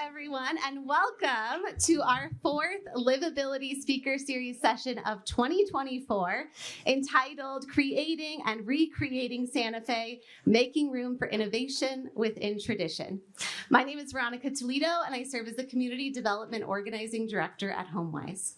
everyone, and welcome to our fourth Livability Speaker Series session of 2024, entitled Creating and Recreating Santa Fe, Making Room for Innovation Within Tradition. My name is Veronica Toledo, and I serve as the Community Development Organizing Director at HomeWise.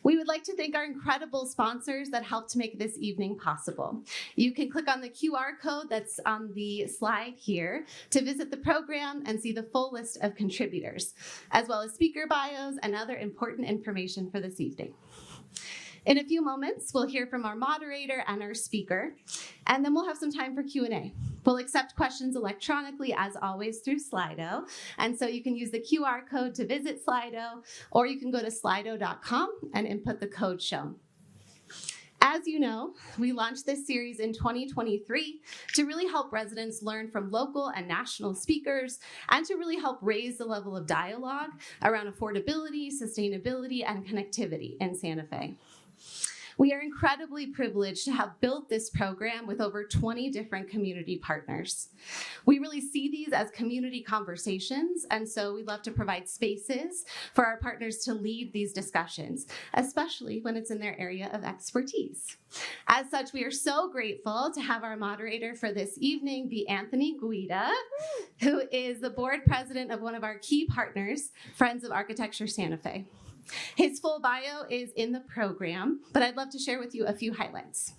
We would like to thank our incredible sponsors that helped to make this evening possible. You can click on the QR code that's on the slide here to visit the program and see the full list of contributors, as well as speaker bios and other important information for this evening. In a few moments, we'll hear from our moderator and our speaker, and then we'll have some time for Q&A. We'll accept questions electronically, as always, through Slido, and so you can use the QR code to visit Slido, or you can go to slido.com and input the code shown. As you know, we launched this series in 2023 to really help residents learn from local and national speakers and to really help raise the level of dialogue around affordability, sustainability, and connectivity in Santa Fe. We are incredibly privileged to have built this program with over 20 different community partners. We really see these as community conversations, and so we love to provide spaces for our partners to lead these discussions, especially when it's in their area of expertise. As such, we are so grateful to have our moderator for this evening be Anthony Guida, who is the board president of one of our key partners, Friends of Architecture Santa Fe. His full bio is in the program, but I'd love to share with you a few highlights.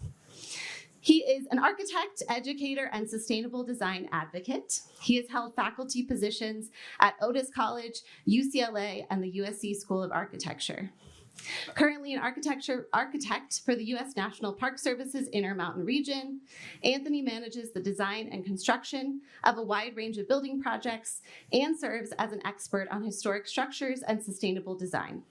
He is an architect, educator, and sustainable design advocate. He has held faculty positions at Otis College, UCLA, and the USC School of Architecture. Currently an architect for the U.S. National Park Service's Intermountain region, Anthony manages the design and construction of a wide range of building projects and serves as an expert on historic structures and sustainable design.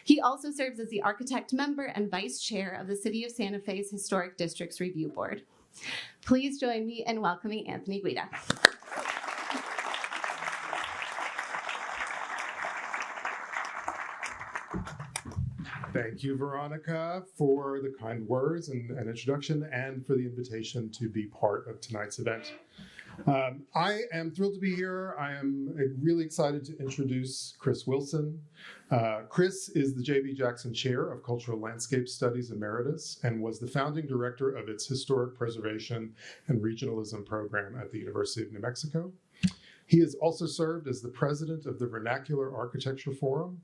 He also serves as the architect member and vice chair of the City of Santa Fe's Historic Districts Review Board. Please join me in welcoming Anthony Guida. Thank you, Veronica, for the kind words and introduction and for the invitation to be part of tonight's event. I am thrilled to be here. I am really excited to introduce Chris Wilson. Chris is the J.B. Jackson Chair of Cultural Landscape Studies Emeritus and was the founding director of its Historic Preservation and Regionalism program at the University of New Mexico. He has also served as the president of the Vernacular Architecture Forum,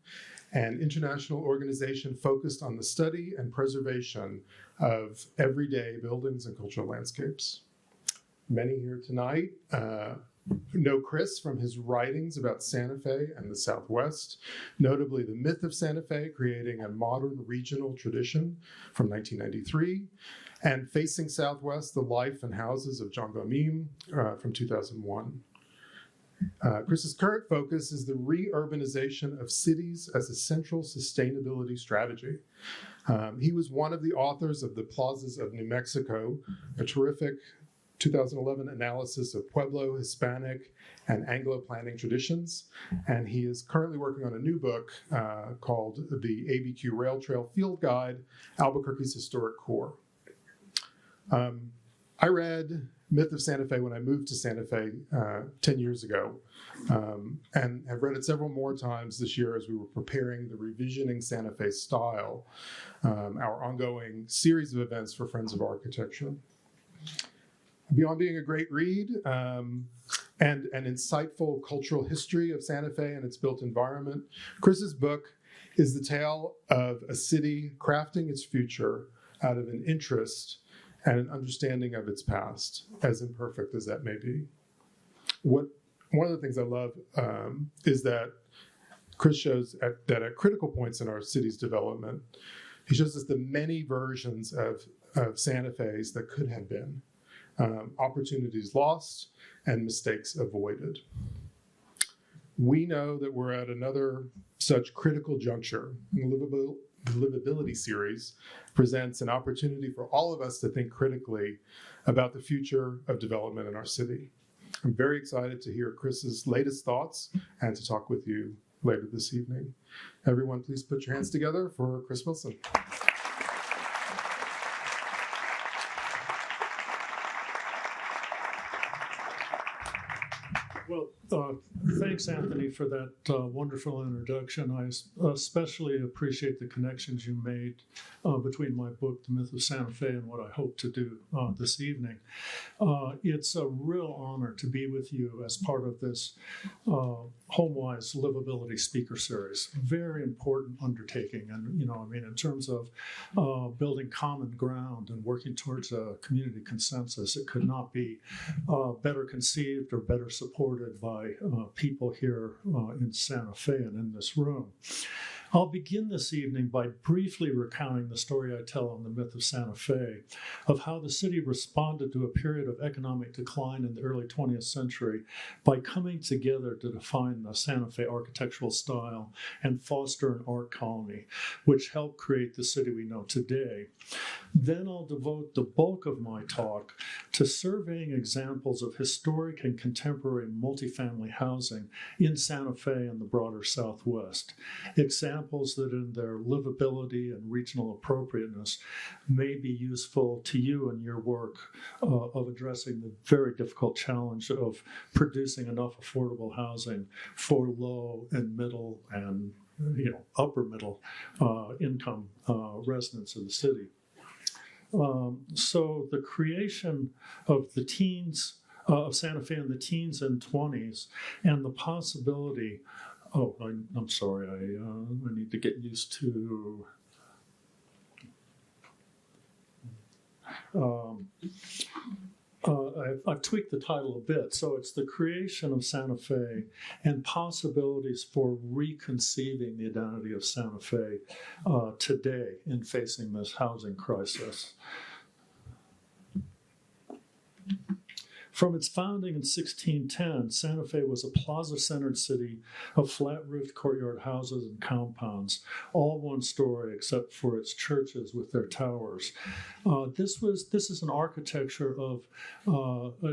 an international organization focused on the study and preservation of everyday buildings and cultural landscapes. Many here tonight know Chris from his writings about Santa Fe and the Southwest, notably The Myth of Santa Fe, Creating a Modern Regional Tradition from 1993, and Facing Southwest, The Life and Houses of John Gomim from 2001. Chris's current focus is the re-urbanization of cities as a central sustainability strategy. He was one of the authors of The Plazas of New Mexico, a terrific 2011 analysis of Pueblo, Hispanic, and Anglo planning traditions, and he is currently working on a new book called The ABQ Rail Trail Field Guide, Albuquerque's Historic Core. I read Myth of Santa Fe when I moved to Santa Fe 10 years ago, and have read it several more times this year as we were preparing the Revisioning Santa Fe Style, our ongoing series of events for Friends of Architecture. Beyond being a great read and an insightful cultural history of Santa Fe and its built environment, Chris's book is the tale of a city crafting its future out of an interest and an understanding of its past, as imperfect as that may be. One of the things I love is that Chris shows that at critical points in our city's development, he shows us the many versions of Santa Fe's that could have been, opportunities lost and mistakes avoided. We know that we're at another such critical juncture. The Livability series presents an opportunity for all of us to think critically about the future of development in our city. I'm very excited to hear Chris's latest thoughts and to talk with you later this evening. Everyone, please put your hands together for Chris Wilson. Well, thanks, Anthony, for that wonderful introduction. I especially appreciate the connections you made between my book, The Myth of Santa Fe, and what I hope to do this evening. It's a real honor to be with you as part of this HomeWise Livability Speaker Series. Very important undertaking. And, in terms of building common ground and working towards a community consensus, it could not be better conceived or better supported by people here in Santa Fe and in this room. I'll begin this evening by briefly recounting the story I tell on the Myth of Santa Fe, of how the city responded to a period of economic decline in the early 20th century by coming together to define the Santa Fe architectural style and foster an art colony, which helped create the city we know today. Then I'll devote the bulk of my talk to surveying examples of historic and contemporary multifamily housing in Santa Fe and the broader Southwest. Examples that in their livability and regional appropriateness may be useful to you in your work of addressing the very difficult challenge of producing enough affordable housing for low and middle and upper middle income residents of the city. So the creation of the teens of Santa Fe in the teens and 20s and the possibility. Oh, I'm sorry. I need to get used to. I've tweaked the title a bit. So it's the creation of Santa Fe and possibilities for reconceiving the identity of Santa Fe today in facing this housing crisis. From its founding in 1610, Santa Fe was a plaza-centered city of flat-roofed courtyard houses and compounds, all one story except for its churches with their towers. This is an architecture of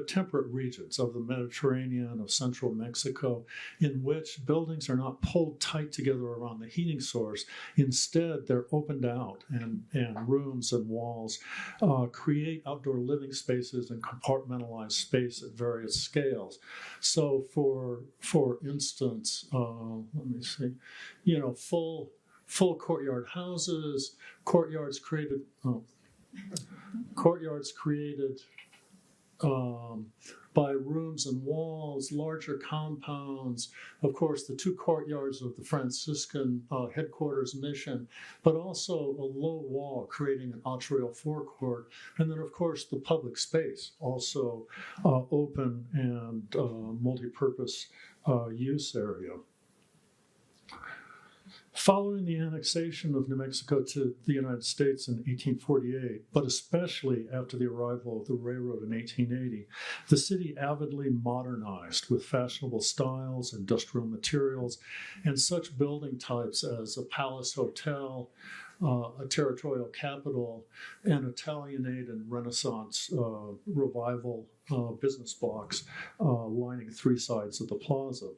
temperate regions of the Mediterranean, of central Mexico, in which buildings are not pulled tight together around the heating source. Instead, they're opened out, and rooms and walls create outdoor living spaces and compartmentalized space at various scales. So, for instance, let me see, full courtyard houses, courtyards created by rooms and walls, larger compounds, of course, the two courtyards of the Franciscan headquarters mission, but also a low wall creating an atrial forecourt, and then, of course, the public space, also open and multi-purpose use area. Following the annexation of New Mexico to the United States in 1848, but especially after the arrival of the railroad in 1880, the city avidly modernized with fashionable styles, industrial materials, and such building types as a palace hotel, a territorial capital, and Italianate and Renaissance revival business blocks lining three sides of the plaza.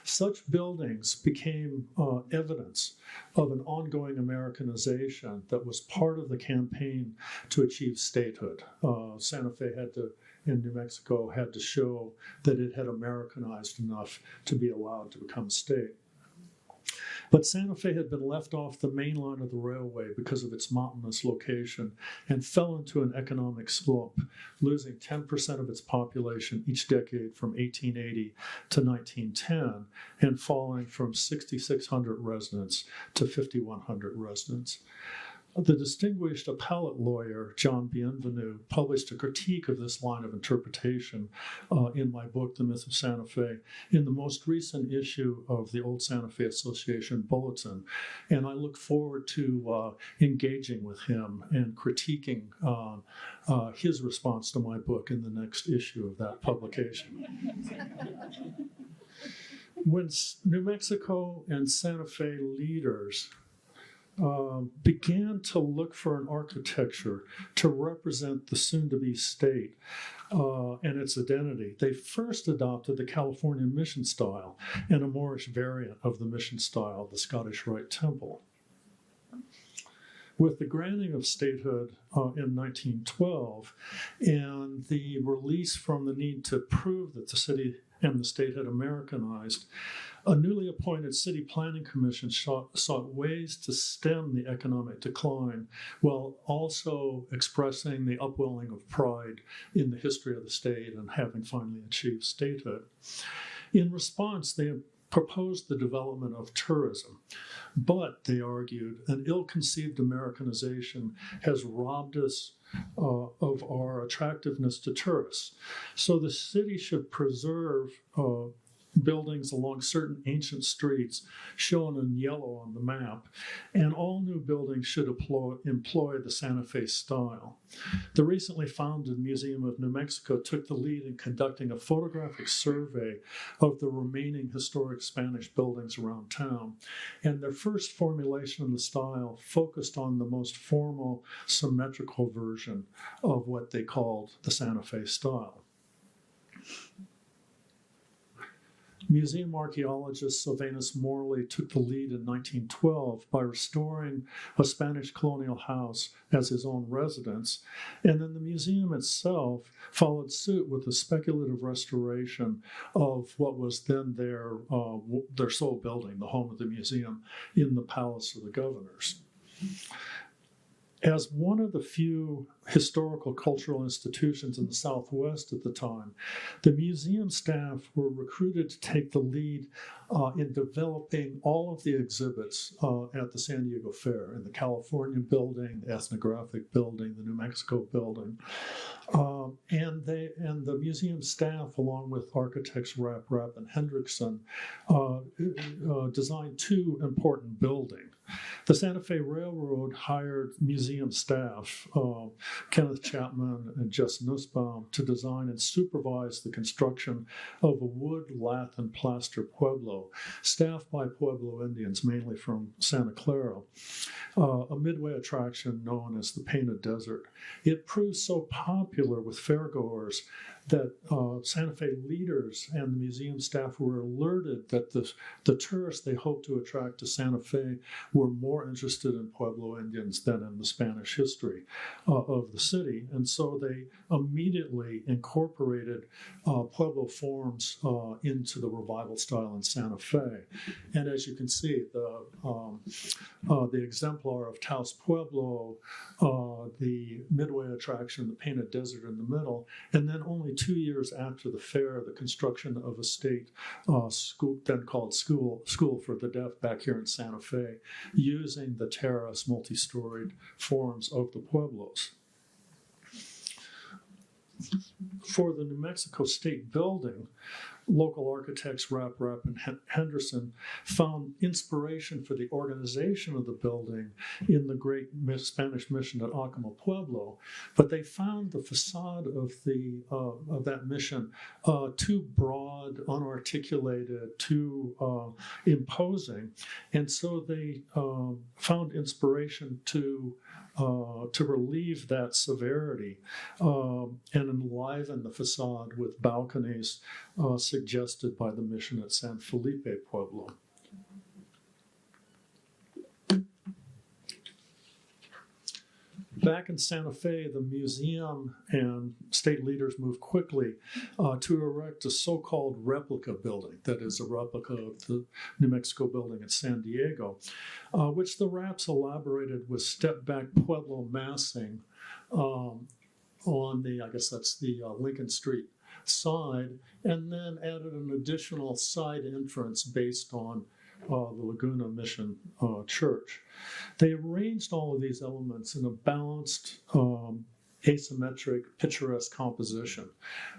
Such buildings became evidence of an ongoing Americanization that was part of the campaign to achieve statehood. Santa Fe in New Mexico had to show that it had Americanized enough to be allowed to become a state. But Santa Fe had been left off the main line of the railway because of its mountainous location and fell into an economic slope, losing 10% of its population each decade from 1880 to 1910 and falling from 6,600 residents to 5,100 residents. The distinguished appellate lawyer, John Bienvenu, published a critique of this line of interpretation in my book, The Myth of Santa Fe, in the most recent issue of the Old Santa Fe Association Bulletin. And I look forward to engaging with him and critiquing his response to my book in the next issue of that publication. When New Mexico and Santa Fe leaders began to look for an architecture to represent the soon-to-be state and its identity, they first adopted the California mission style and a Moorish variant of the mission style, the Scottish Rite Temple. With the granting of statehood in 1912 and the release from the need to prove that the city and the state had Americanized, a newly appointed city planning commission sought ways to stem the economic decline while also expressing the upwelling of pride in the history of the state and having finally achieved statehood. In response, they proposed the development of tourism, but, they argued, an ill-conceived Americanization has robbed us of our attractiveness to tourists. So the city should preserve buildings along certain ancient streets shown in yellow on the map, and all new buildings should employ the Santa Fe style. The recently founded Museum of New Mexico took the lead in conducting a photographic survey of the remaining historic Spanish buildings around town, and their first formulation of the style focused on the most formal, symmetrical version of what they called the Santa Fe style. Museum archaeologist Sylvanus Morley took the lead in 1912 by restoring a Spanish colonial house as his own residence, and then the museum itself followed suit with a speculative restoration of what was then their sole building, the home of the museum, in the Palace of the Governors. As one of the few historical cultural institutions in the Southwest at the time, the museum staff were recruited to take the lead in developing all of the exhibits at the San Diego Fair, in the California building, the ethnographic building, the New Mexico building. And the museum staff, along with architects Rapp and Hendrickson, designed two important buildings. The Santa Fe Railroad hired museum staff, Kenneth Chapman and Jess Nussbaum, to design and supervise the construction of a wood, lath, and plaster pueblo, staffed by Pueblo Indians, mainly from Santa Clara, a midway attraction known as the Painted Desert. It proved so popular with fairgoers that Santa Fe leaders and the museum staff were alerted that the tourists they hoped to attract to Santa Fe were more interested in Pueblo Indians than in the Spanish history of the city. And so they immediately incorporated Pueblo forms into the revival style in Santa Fe. And as you can see, the exemplar of Taos Pueblo, the midway attraction, the Painted Desert in the middle, and then only 2 years after the fair, the construction of a state school, then called School for the Deaf, back here in Santa Fe, using the terrace, multi-storied forms of the pueblos. For the New Mexico State Building, local architects Rapp and Henderson found inspiration for the organization of the building in the great Spanish mission at Acoma Pueblo, but they found the facade of that mission too broad, unarticulated, too imposing, and so they found inspiration to relieve that severity and enliven the facade with balconies suggested by the mission at San Felipe Pueblo. Back in Santa Fe, the museum and state leaders moved quickly to erect a so-called replica building, that is a replica of the New Mexico building at San Diego, which the Rapps elaborated with step-back Pueblo massing on the, I guess that's the Lincoln Street side, and then added an additional side entrance based on the Laguna Mission Church. They arranged all of these elements in a balanced, asymmetric, picturesque composition,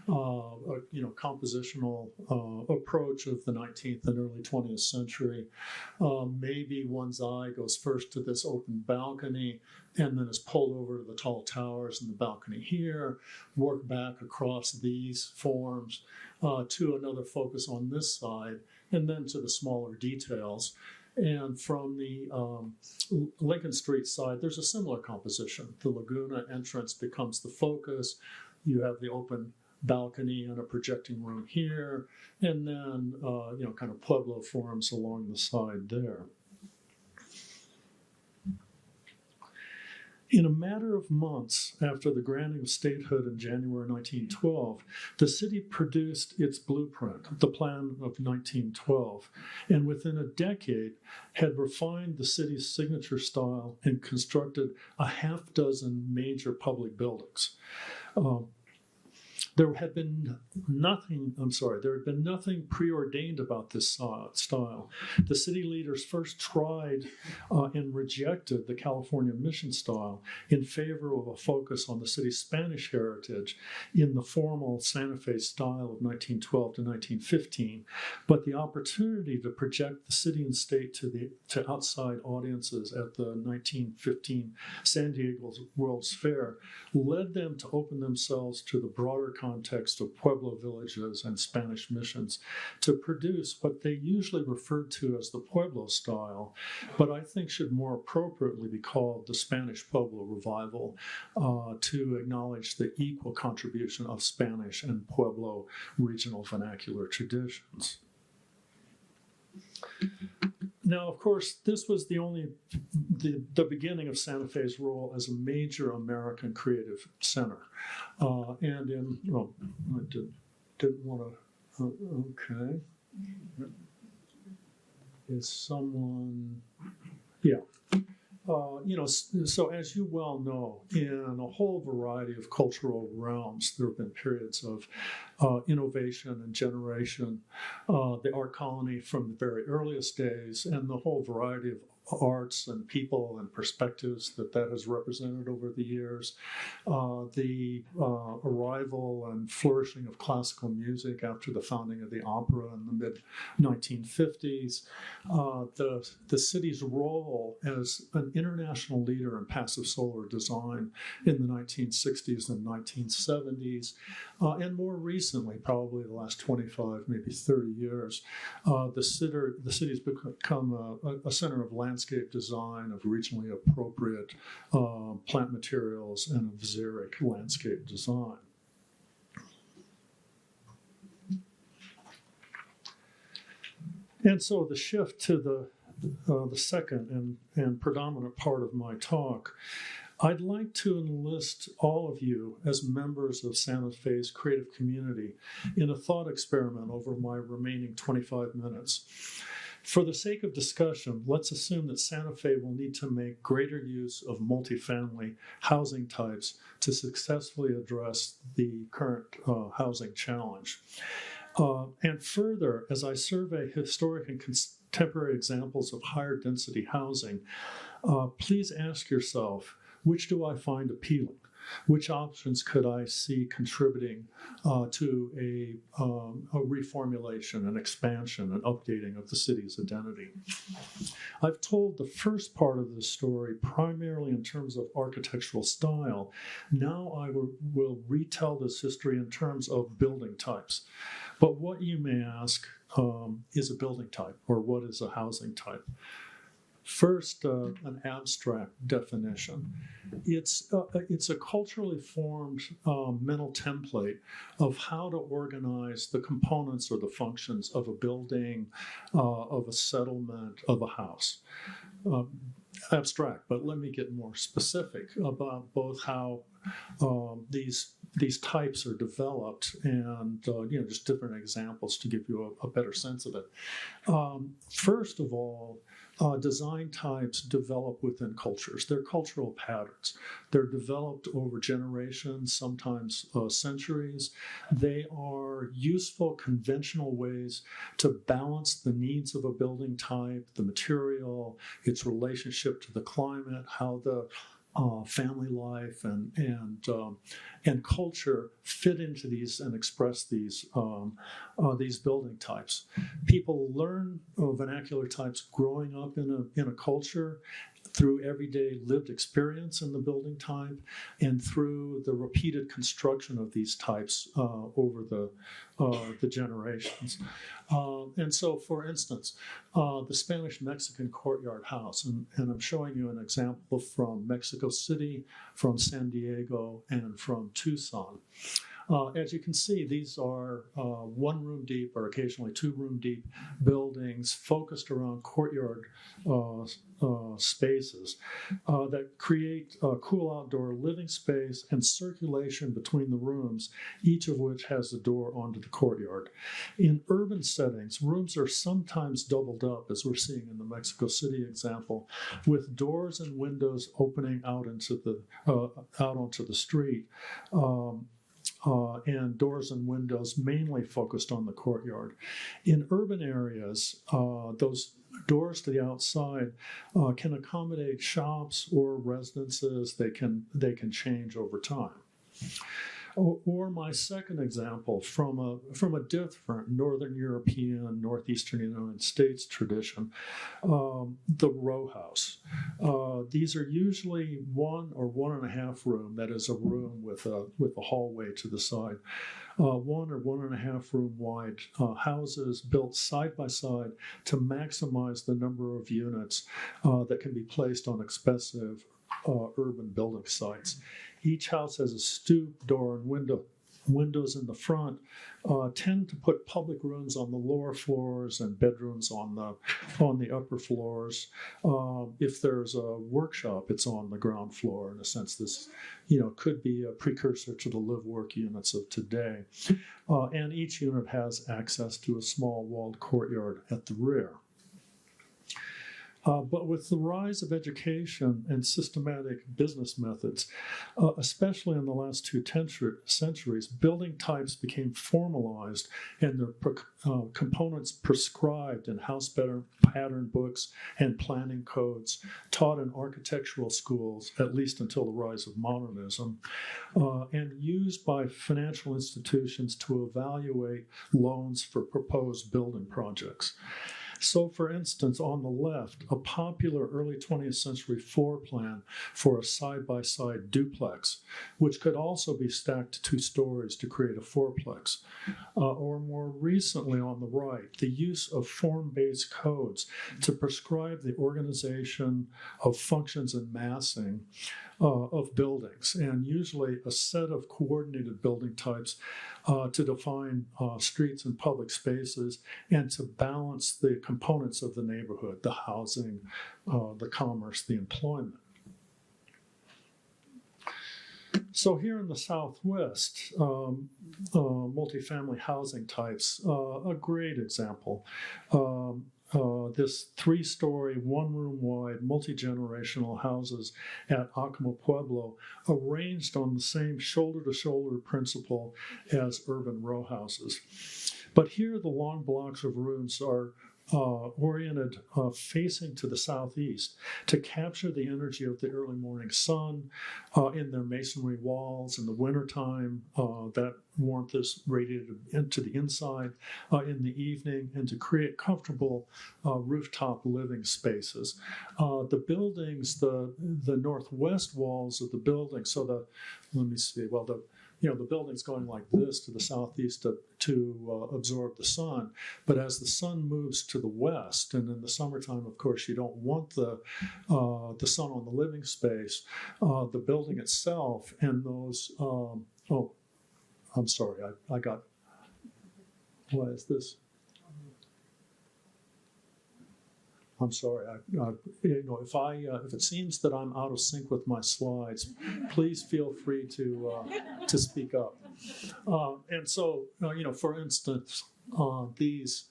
compositional approach of the 19th and early 20th century. Maybe one's eye goes first to this open balcony and then is pulled over to the tall towers in the balcony here, work back across these forms to another focus on this side, and then to the smaller details. And from the Lincoln Street side, there's a similar composition. The Laguna entrance becomes the focus. You have the open balcony and a projecting room here, and then kind of Pueblo forms along the side there. In a matter of months after the granting of statehood in January 1912, the city produced its blueprint, the Plan of 1912, and within a decade had refined the city's signature style and constructed a half dozen major public buildings. There had been nothing preordained about this style. The city leaders first tried and rejected the California mission style in favor of a focus on the city's Spanish heritage in the formal Santa Fe style of 1912 to 1915. But the opportunity to project the city and state to outside audiences at the 1915 San Diego World's Fair led them to open themselves to the broader context of Pueblo villages and Spanish missions to produce what they usually referred to as the Pueblo style, but I think should more appropriately be called the Spanish Pueblo revival, to acknowledge the equal contribution of Spanish and Pueblo regional vernacular traditions. Now, of course, this was the beginning of Santa Fe's role as a major American creative center. I didn't want to, okay. Is someone, yeah. So as you well know, in a whole variety of cultural realms, there have been periods of innovation and generation. The art colony from the very earliest days, and the whole variety of arts and people and perspectives that has represented over the years. The arrival and flourishing of classical music after the founding of the opera in the mid-1950s. The city's role as an international leader in passive solar design in the 1960s and 1970s. And more recently, probably the last 25, maybe 30 years, the city's become a center of landscape design, of regionally appropriate plant materials, and of xeric landscape design. And so the shift to the second and predominant part of my talk, I'd like to enlist all of you as members of Santa Fe's creative community in a thought experiment over my remaining 25 minutes. For the sake of discussion, let's assume that Santa Fe will need to make greater use of multifamily housing types to successfully address the current housing challenge. And further, as I survey historic and contemporary examples of higher density housing, please ask yourself, which do I find appealing? Which options could I see contributing to a reformulation, an expansion, an updating of the city's identity? I've told the first part of this story primarily in terms of architectural style. Now I will retell this history in terms of building types. But what you may ask is a building type, or what is a housing type? First, an abstract definition. It's a culturally formed mental template of how to organize the components or the functions of a building, of a settlement, of a house. Abstract, but let me get more specific about both how these types are developed and just different examples to give you a better sense of it. First of all, design types develop within cultures. They're cultural patterns. They're developed over generations, sometimes centuries. They are useful, conventional ways to balance the needs of a building type, the material, its relationship to the climate, how the family life and culture fit into these and express these building types. People learn vernacular types growing up in a culture through everyday lived experience in the building type and through the repeated construction of these types over the generations. And so, for instance, the Spanish-Mexican courtyard house, and I'm showing you an example from Mexico City, from San Diego, and from Tucson. As you can see, these are one-room deep or occasionally two-room deep buildings focused around courtyard spaces that create a cool outdoor living space and circulation between the rooms, each of which has a door onto the courtyard. In urban settings, rooms are sometimes doubled up, as we're seeing in the Mexico City example, with doors and windows opening out into the out onto the street. And doors and windows mainly focused on the courtyard. In urban areas, those doors to the outside can accommodate shops or residences. They can change over time. Or my second example from a different Northern European, Northeastern United States tradition, the row house. These are usually 1 or 1.5 room, that is a room with a hallway to the side. 1 or 1.5 room wide houses built side by side to maximize the number of units that can be placed on expensive urban building sites. Each house has a stoop, door, and windows in the front. Tend to put public rooms on the lower floors and bedrooms on the upper floors. If there's a workshop, it's on the ground floor. In a sense, this could be a precursor to the live-work units of today. And each unit has access to a small walled courtyard at the rear. But with the rise of education and systematic business methods, especially in the last 2 centuries, building types became formalized and their components prescribed in house pattern books and planning codes, taught in architectural schools, at least until the rise of modernism, and used by financial institutions to evaluate loans for proposed building projects. So, for instance, on the left, a popular early 20th century floor plan for a side-by-side duplex, which could also be stacked 2 stories to create a fourplex. Or more recently on the right, the use of form-based codes to prescribe the organization of functions and massing of buildings, and usually a set of coordinated building types to define streets and public spaces and to balance the components of the neighborhood, the housing, the commerce, the employment. So here in the Southwest, multifamily housing types, a great example. This 3-story, 1-room wide, multi-generational houses at Acoma Pueblo, arranged on the same shoulder-to-shoulder principle as urban row houses. But here the long blocks of rooms are oriented facing to the southeast to capture the energy of the early morning sun in their masonry walls in the wintertime. That warmth is radiated into the inside in the evening, and to create comfortable rooftop living spaces. The buildings, the northwest walls of the building, the building's going like this to the southeast to absorb the sun. But as the sun moves to the west, and in the summertime, of course, you don't want the sun on the living space, the building itself and those, I'm sorry, I got, what is this? I'm sorry. If it seems that I'm out of sync with my slides, please feel free to speak up. And so, for instance, these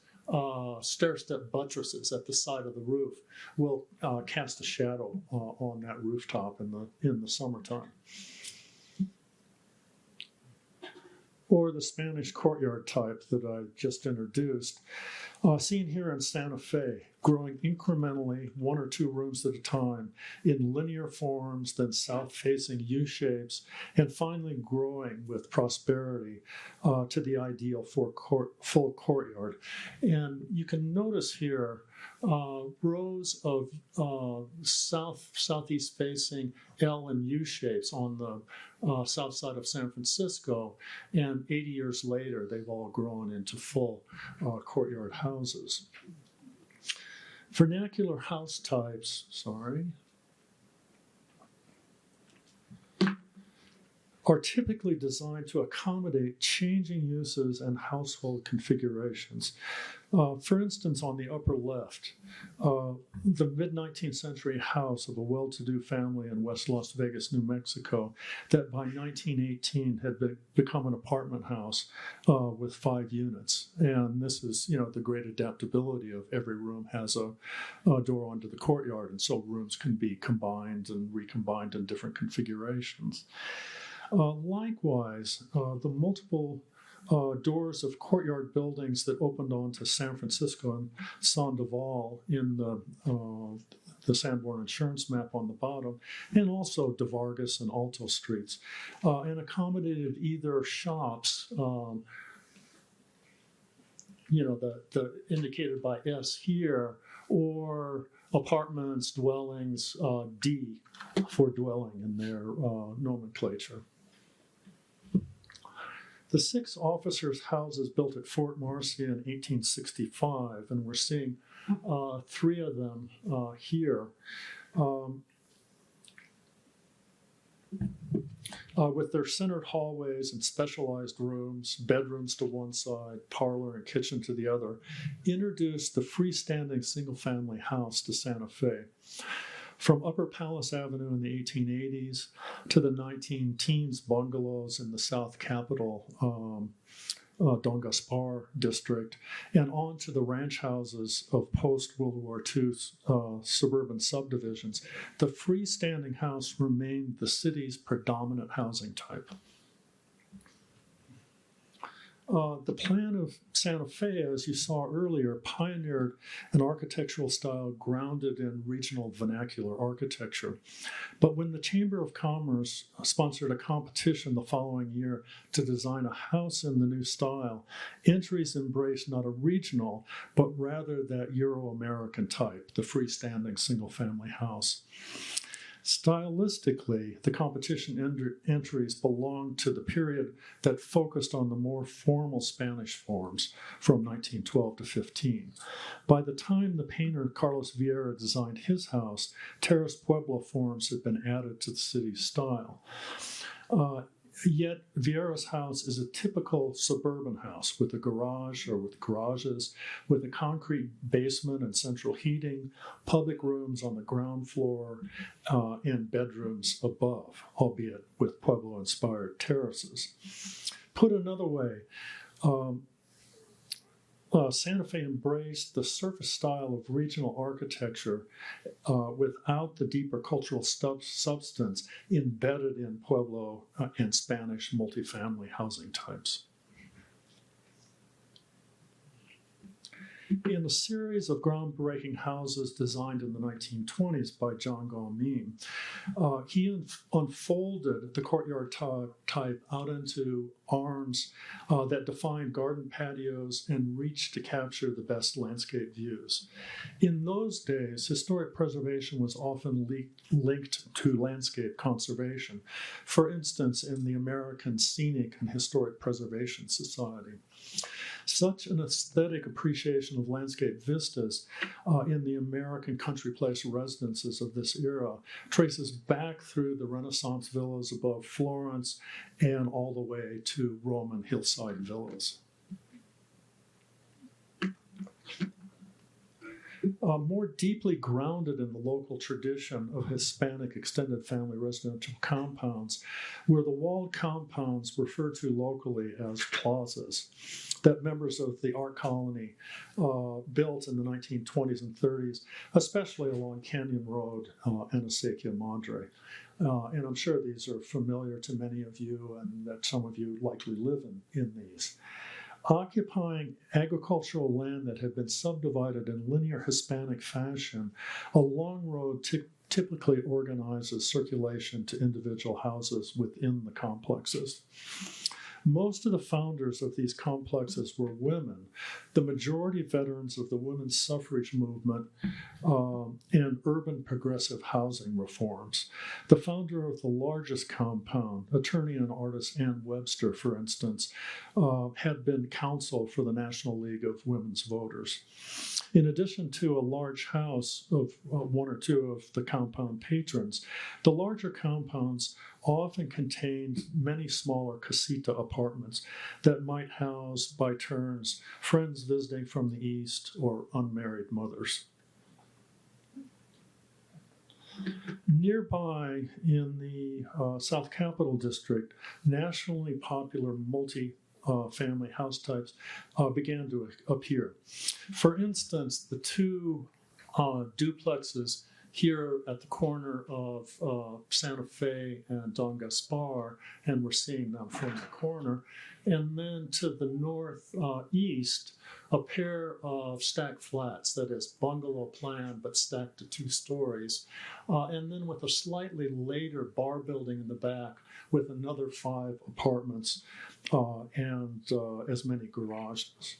stair-step buttresses at the side of the roof will cast a shadow on that rooftop in the summertime. Or the Spanish courtyard type that I just introduced, seen here in Santa Fe, growing incrementally 1 or 2 rooms at a time in linear forms, then south-facing U-shapes, and finally growing with prosperity to the ideal full courtyard. And you can notice here rows of southeast facing L and U shapes on the south side of San Francisco, and 80 years later they've all grown into full courtyard houses. Vernacular house types, are typically designed to accommodate changing uses and household configurations. For instance, on the upper left, the mid-19th century house of a well-to-do family in West Las Vegas, New Mexico, that by 1918 had become an apartment house with 5 units. And this is, the great adaptability of every room has a door onto the courtyard, and so rooms can be combined and recombined in different configurations. Likewise, the multiple doors of courtyard buildings that opened onto San Francisco and Sandoval in the Sanborn Insurance map on the bottom, and also De Vargas and Alto streets, and accommodated either shops, the indicated by S here, or apartments, dwellings, D for dwelling in their nomenclature. The 6 officers' houses built at Fort Marcy in 1865, and we're seeing 3 of them here, with their centered hallways and specialized rooms, bedrooms to one side, parlor and kitchen to the other, introduced the freestanding single-family house to Santa Fe. From Upper Palace Avenue in the 1880s to the 19-teens bungalows in the South Capitol, Don Gaspar district, and on to the ranch houses of post-World War II suburban subdivisions, the freestanding house remained the city's predominant housing type. The plan of Santa Fe, as you saw earlier, pioneered an architectural style grounded in regional vernacular architecture. But when the Chamber of Commerce sponsored a competition the following year to design a house in the new style, entries embraced not a regional, but rather that Euro-American type, the freestanding single-family house. Stylistically, the competition entries belonged to the period that focused on the more formal Spanish forms from 1912 to 15. By the time the painter Carlos Vieira designed his house, Terrace Pueblo forms had been added to the city's style. Yet Vieira's house is a typical suburban house with a garage or with garages, with a concrete basement and central heating, public rooms on the ground floor, and bedrooms above, albeit with Pueblo-inspired terraces. Put another way, Santa Fe embraced the surface style of regional architecture without the deeper cultural substance embedded in Pueblo and Spanish multifamily housing types. In a series of groundbreaking houses designed in the 1920s by John Gaumine, he unfolded the courtyard type out into arms that defined garden patios and reached to capture the best landscape views. In those days, historic preservation was often linked to landscape conservation, for instance, in the American Scenic and Historic Preservation Society. Such an aesthetic appreciation of landscape vistas in the American country place residences of this era traces back through the Renaissance villas above Florence and all the way to Roman hillside villas. More deeply grounded in the local tradition of Hispanic extended family residential compounds were the walled compounds referred to locally as plazas that members of the art colony built in the 1920s and 30s, especially along Canyon Road and Acequia Madre. And I'm sure these are familiar to many of you and that some of you likely live in these. Occupying agricultural land that had been subdivided in linear Hispanic fashion, a long road typically organizes circulation to individual houses within the complexes. Most of the founders of these complexes were women, the majority veterans of the women's suffrage movement and urban progressive housing reforms. The founder of the largest compound, attorney and artist Ann Webster, for instance, had been counsel for the National League of Women's Voters. In addition to a large house of one or two of the compound patrons, the larger compounds often contained many smaller casita apartments that might house, by turns, friends visiting from the east or unmarried mothers. Nearby in the South Capitol District, nationally popular multi-family house types began to appear. For instance, the two duplexes here at the corner of Santa Fe and Don Gaspar, and we're seeing them from the corner. And then to the northeast, a pair of stacked flats, that is bungalow plan, but stacked to 2 stories. And then with a slightly later bar building in the back with another 5 apartments and as many garages.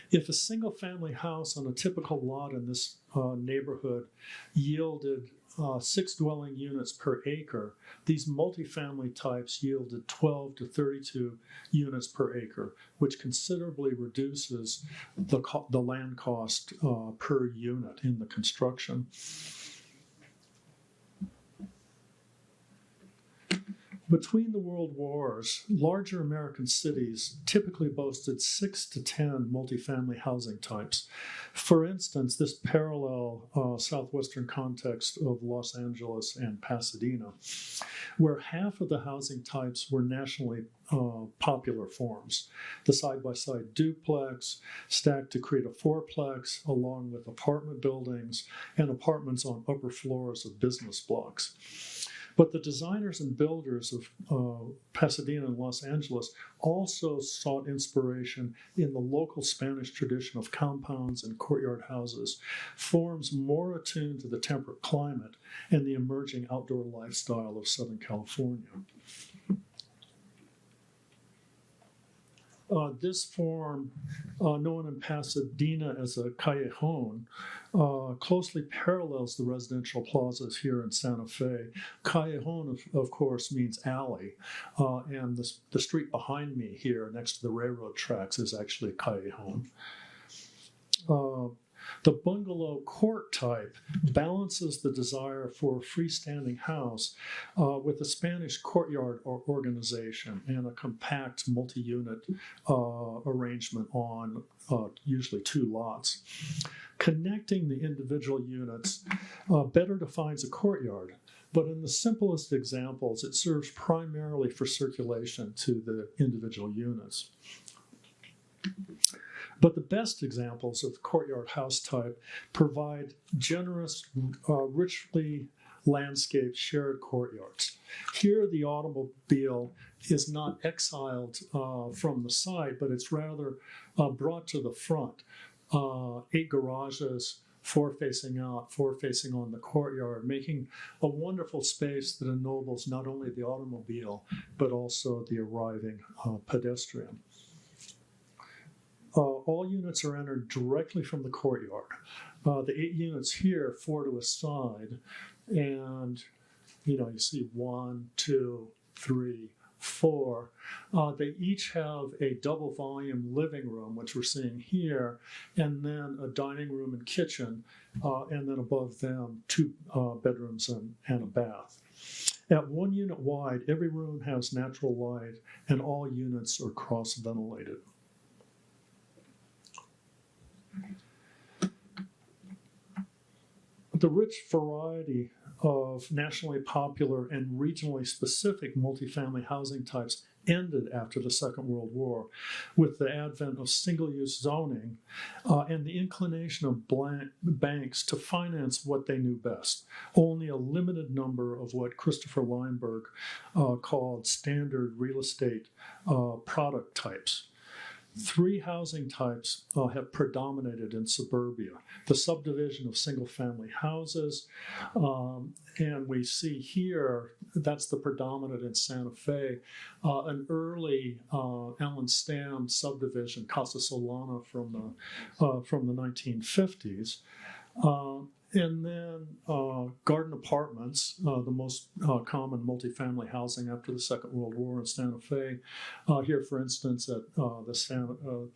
If a single-family house on a typical lot in this neighborhood yielded 6 dwelling units per acre, these multifamily types yielded 12 to 32 units per acre, which considerably reduces the land cost per unit in the construction. Between the world wars, larger American cities typically boasted 6 to 10 multifamily housing types. For instance, this parallel southwestern context of Los Angeles and Pasadena, where half of the housing types were nationally popular forms. The side-by-side duplex, stacked to create a fourplex, along with apartment buildings and apartments on upper floors of business blocks. But the designers and builders of Pasadena and Los Angeles also sought inspiration in the local Spanish tradition of compounds and courtyard houses, forms more attuned to the temperate climate and the emerging outdoor lifestyle of Southern California. This form, known in Pasadena as a callejon, closely parallels the residential plazas here in Santa Fe. Callejon, of course, means alley, and the street behind me here next to the railroad tracks is actually a callejon. The bungalow court type balances the desire for a freestanding house with a Spanish courtyard organization and a compact multi-unit arrangement on usually 2 lots. Connecting the individual units better defines a courtyard, but in the simplest examples, it serves primarily for circulation to the individual units. But the best examples of courtyard house type provide generous, richly landscaped shared courtyards. Here, the automobile is not exiled from the side, but it's rather brought to the front. 8 garages, 4 facing out, 4 facing on the courtyard, making a wonderful space that ennobles not only the automobile, but also the arriving pedestrian. All units are entered directly from the courtyard. The 8 units here, 4 to a side, and you see 1, 2, 3, 4. They each have a double volume living room, which we're seeing here, and then a dining room and kitchen, and then above them 2 bedrooms and a bath. At 1 unit wide, every room has natural light, and all units are cross-ventilated. The rich variety of nationally popular and regionally specific multifamily housing types ended after the Second World War with the advent of single-use zoning and the inclination of banks to finance what they knew best. Only a limited number of what Christopher Leinberg called standard real estate product types. 3 housing types have predominated in suburbia. The subdivision of single-family houses, and we see here, that's the predominant in Santa Fe, an early Allen Stam subdivision, Casa Solana from the 1950s. And then garden apartments, the most common multifamily housing after the Second World War in Santa Fe. Here, for instance, at the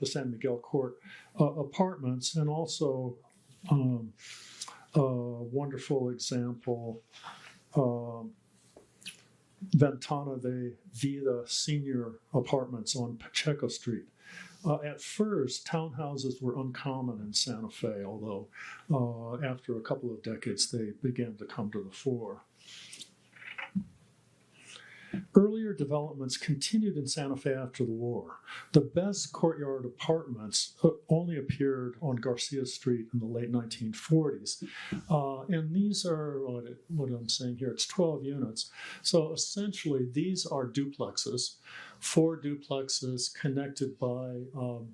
San Miguel Court apartments, and also wonderful example, Ventana de Vida Senior Apartments on Pacheco Street. At first, townhouses were uncommon in Santa Fe, although after a couple of decades, they began to come to the fore. Earlier developments continued in Santa Fe after the war. The best courtyard apartments only appeared on Garcia Street in the late 1940s. And these are, what I'm saying here, it's 12 units. So essentially, these are duplexes, 4 duplexes connected by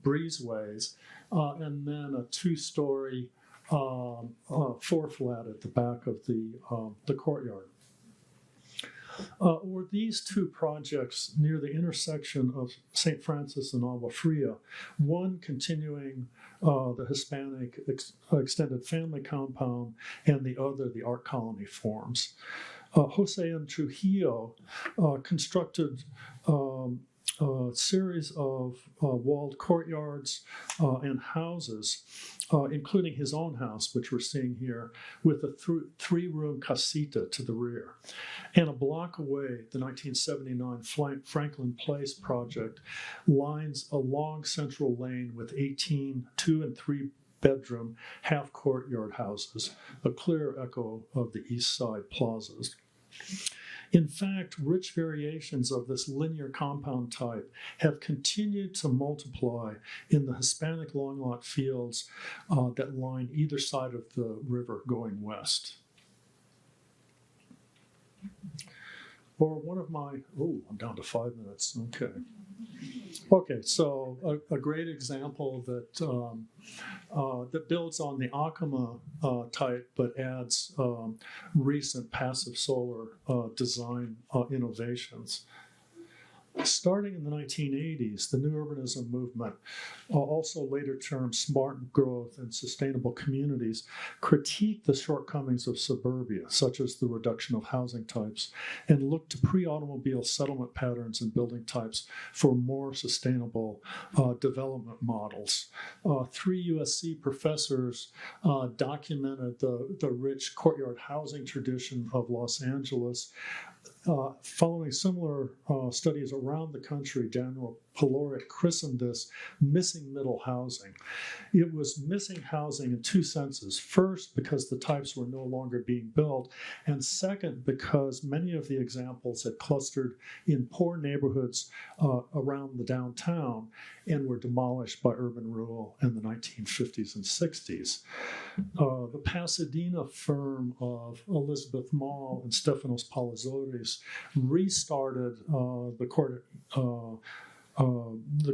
breezeways, and then a 2-story floor flat at the back of the courtyard. Or these 2 projects near the intersection of St. Francis and Agua Fria, one continuing the Hispanic extended family compound, and the other the art colony forms. Jose and Trujillo constructed a series of walled courtyards and houses, including his own house, which we're seeing here, with a 3-room casita to the rear. And a block away, the 1979 Franklin Place project lines a long central lane with 18 2- and 3-bedroom half-courtyard houses, a clear echo of the East Side plazas. In fact, rich variations of this linear compound type have continued to multiply in the Hispanic long lot fields that line either side of the river going west. Or one of my, I'm down to 5 minutes, okay. Okay, so a great example that that builds on the Acoma type, but adds recent passive solar design innovations. Starting in the 1980s, the New Urbanism movement, also later termed smart growth and sustainable communities, critiqued the shortcomings of suburbia, such as the reduction of housing types, and looked to pre-automobile settlement patterns and building types for more sustainable development models. 3 USC professors documented the rich courtyard housing tradition of Los Angeles. Following similar studies around the country, Daniel Peloric christened this missing middle housing. It was missing housing in 2 senses. First, because the types were no longer being built, and second, because many of the examples had clustered in poor neighborhoods around the downtown and were demolished by urban renewal in the 1950s and 60s. The Pasadena firm of Elizabeth Mall and Stefanos Palazoris restarted the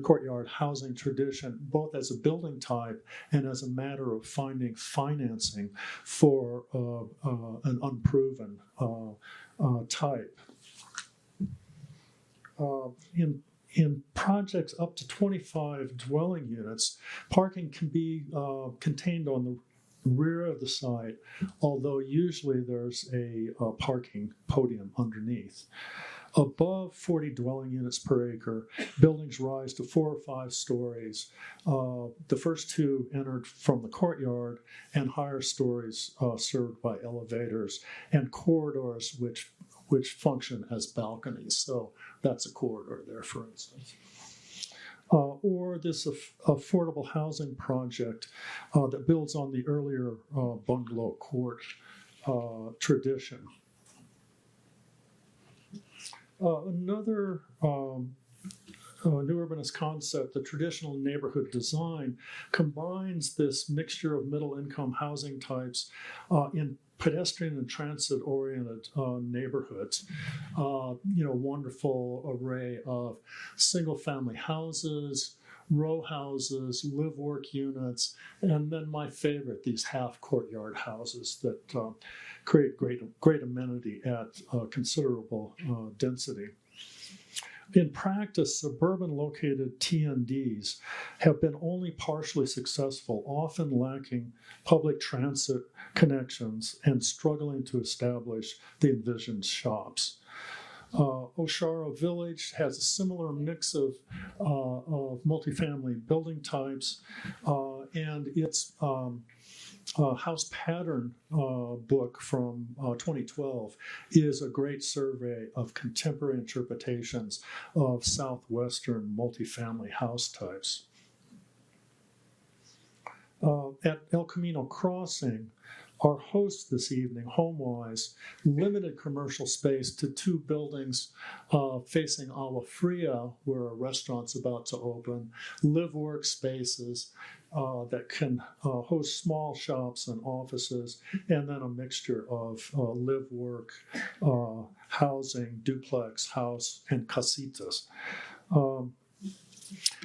courtyard housing tradition, both as a building type and as a matter of finding financing for an unproven type. In projects up to 25 dwelling units, parking can be contained on the rear of the site, although usually there's a parking podium underneath. Above 40 dwelling units per acre, buildings rise to 4 or 5 stories. The first 2 entered from the courtyard, and higher stories served by elevators and corridors which function as balconies. So that's a corridor there, for instance. Or this affordable housing project that builds on the earlier bungalow court tradition. Another New Urbanist concept, the traditional neighborhood design, combines this mixture of middle-income housing types in pedestrian and transit-oriented neighborhoods. Wonderful array of single-family houses, row houses, live-work units, and then my favorite, these half-courtyard houses that create great amenity at considerable density. In practice, suburban-located TNDs have been only partially successful, often lacking public transit connections and struggling to establish the envisioned shops. Osharo Village has a similar mix of multifamily building types, and its House Pattern book from 2012 is a great survey of contemporary interpretations of Southwestern multifamily house types. At El Camino Crossing, our host this evening, HomeWise, limited commercial space to 2 buildings facing Agua Fria, where a restaurant's about to open, live-work spaces that can host small shops and offices, and then a mixture of live-work, housing, duplex, house, and casitas.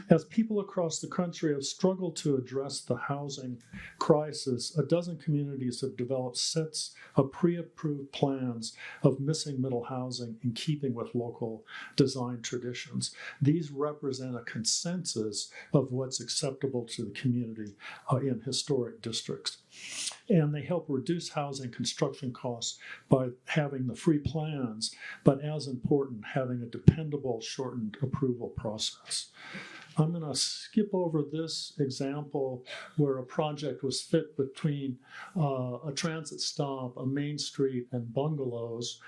As people across the country have struggled to address the housing crisis, a dozen communities have developed sets of pre-approved plans of missing middle housing in keeping with local design traditions. These represent a consensus of what's acceptable to the community in historic districts. And they help reduce housing construction costs by having the free plans, but as important, having a dependable, shortened approval process. I'm going to skip over this example where a project was fit between a transit stop, a main street, and bungalows,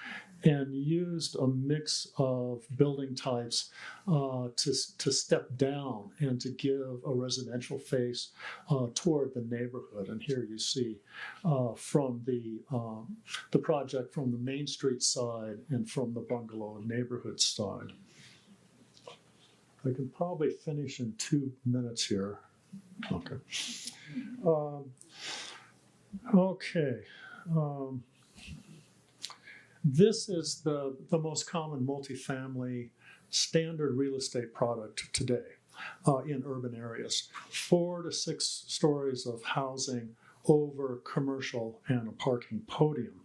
and used a mix of building types to step down and to give a residential face toward the neighborhood. And here you see from the project from the Main Street side and from the bungalow and neighborhood side. I can probably finish in 2 minutes here. Okay. This is the most common multifamily standard real estate product today in urban areas. 4 to 6 stories of housing over commercial and a parking podium.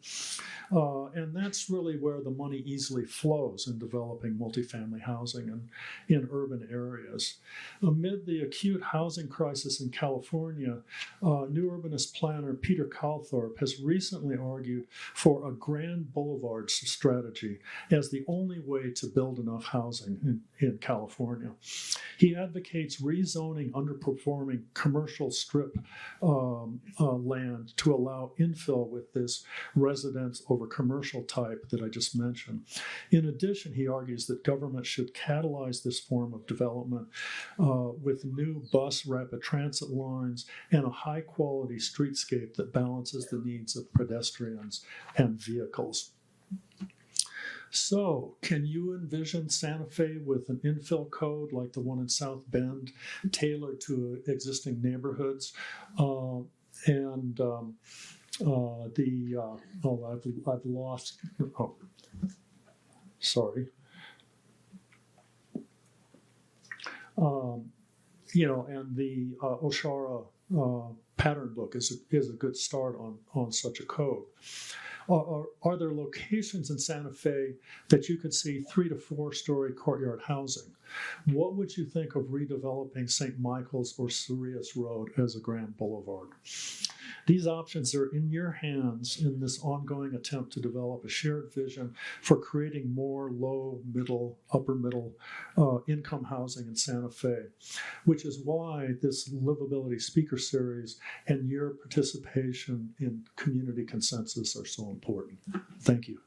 And that's really where the money easily flows in developing multifamily housing in urban areas. Amid the acute housing crisis in California, new urbanist planner Peter Calthorpe has recently argued for a grand boulevard strategy as the only way to build enough housing in California. He advocates rezoning underperforming commercial strip land to allow infill with this residence over commercial type that I just mentioned. In addition, he argues that government should catalyze this form of development with new bus rapid transit lines and a high-quality streetscape that balances the needs of pedestrians and vehicles. So, can you envision Santa Fe with an infill code like the one in South Bend, tailored to existing neighborhoods? I've lost, sorry. And the Oshara pattern book is a good start on such a code. Are there locations in Santa Fe that you could see 3 to 4 story courtyard housing? What would you think of redeveloping St. Michael's or Sirius Road as a grand boulevard? These options are in your hands in this ongoing attempt to develop a shared vision for creating more low, middle, upper middle income housing in Santa Fe, which is why this Livability speaker series and your participation in community consensus are so important. Thank you.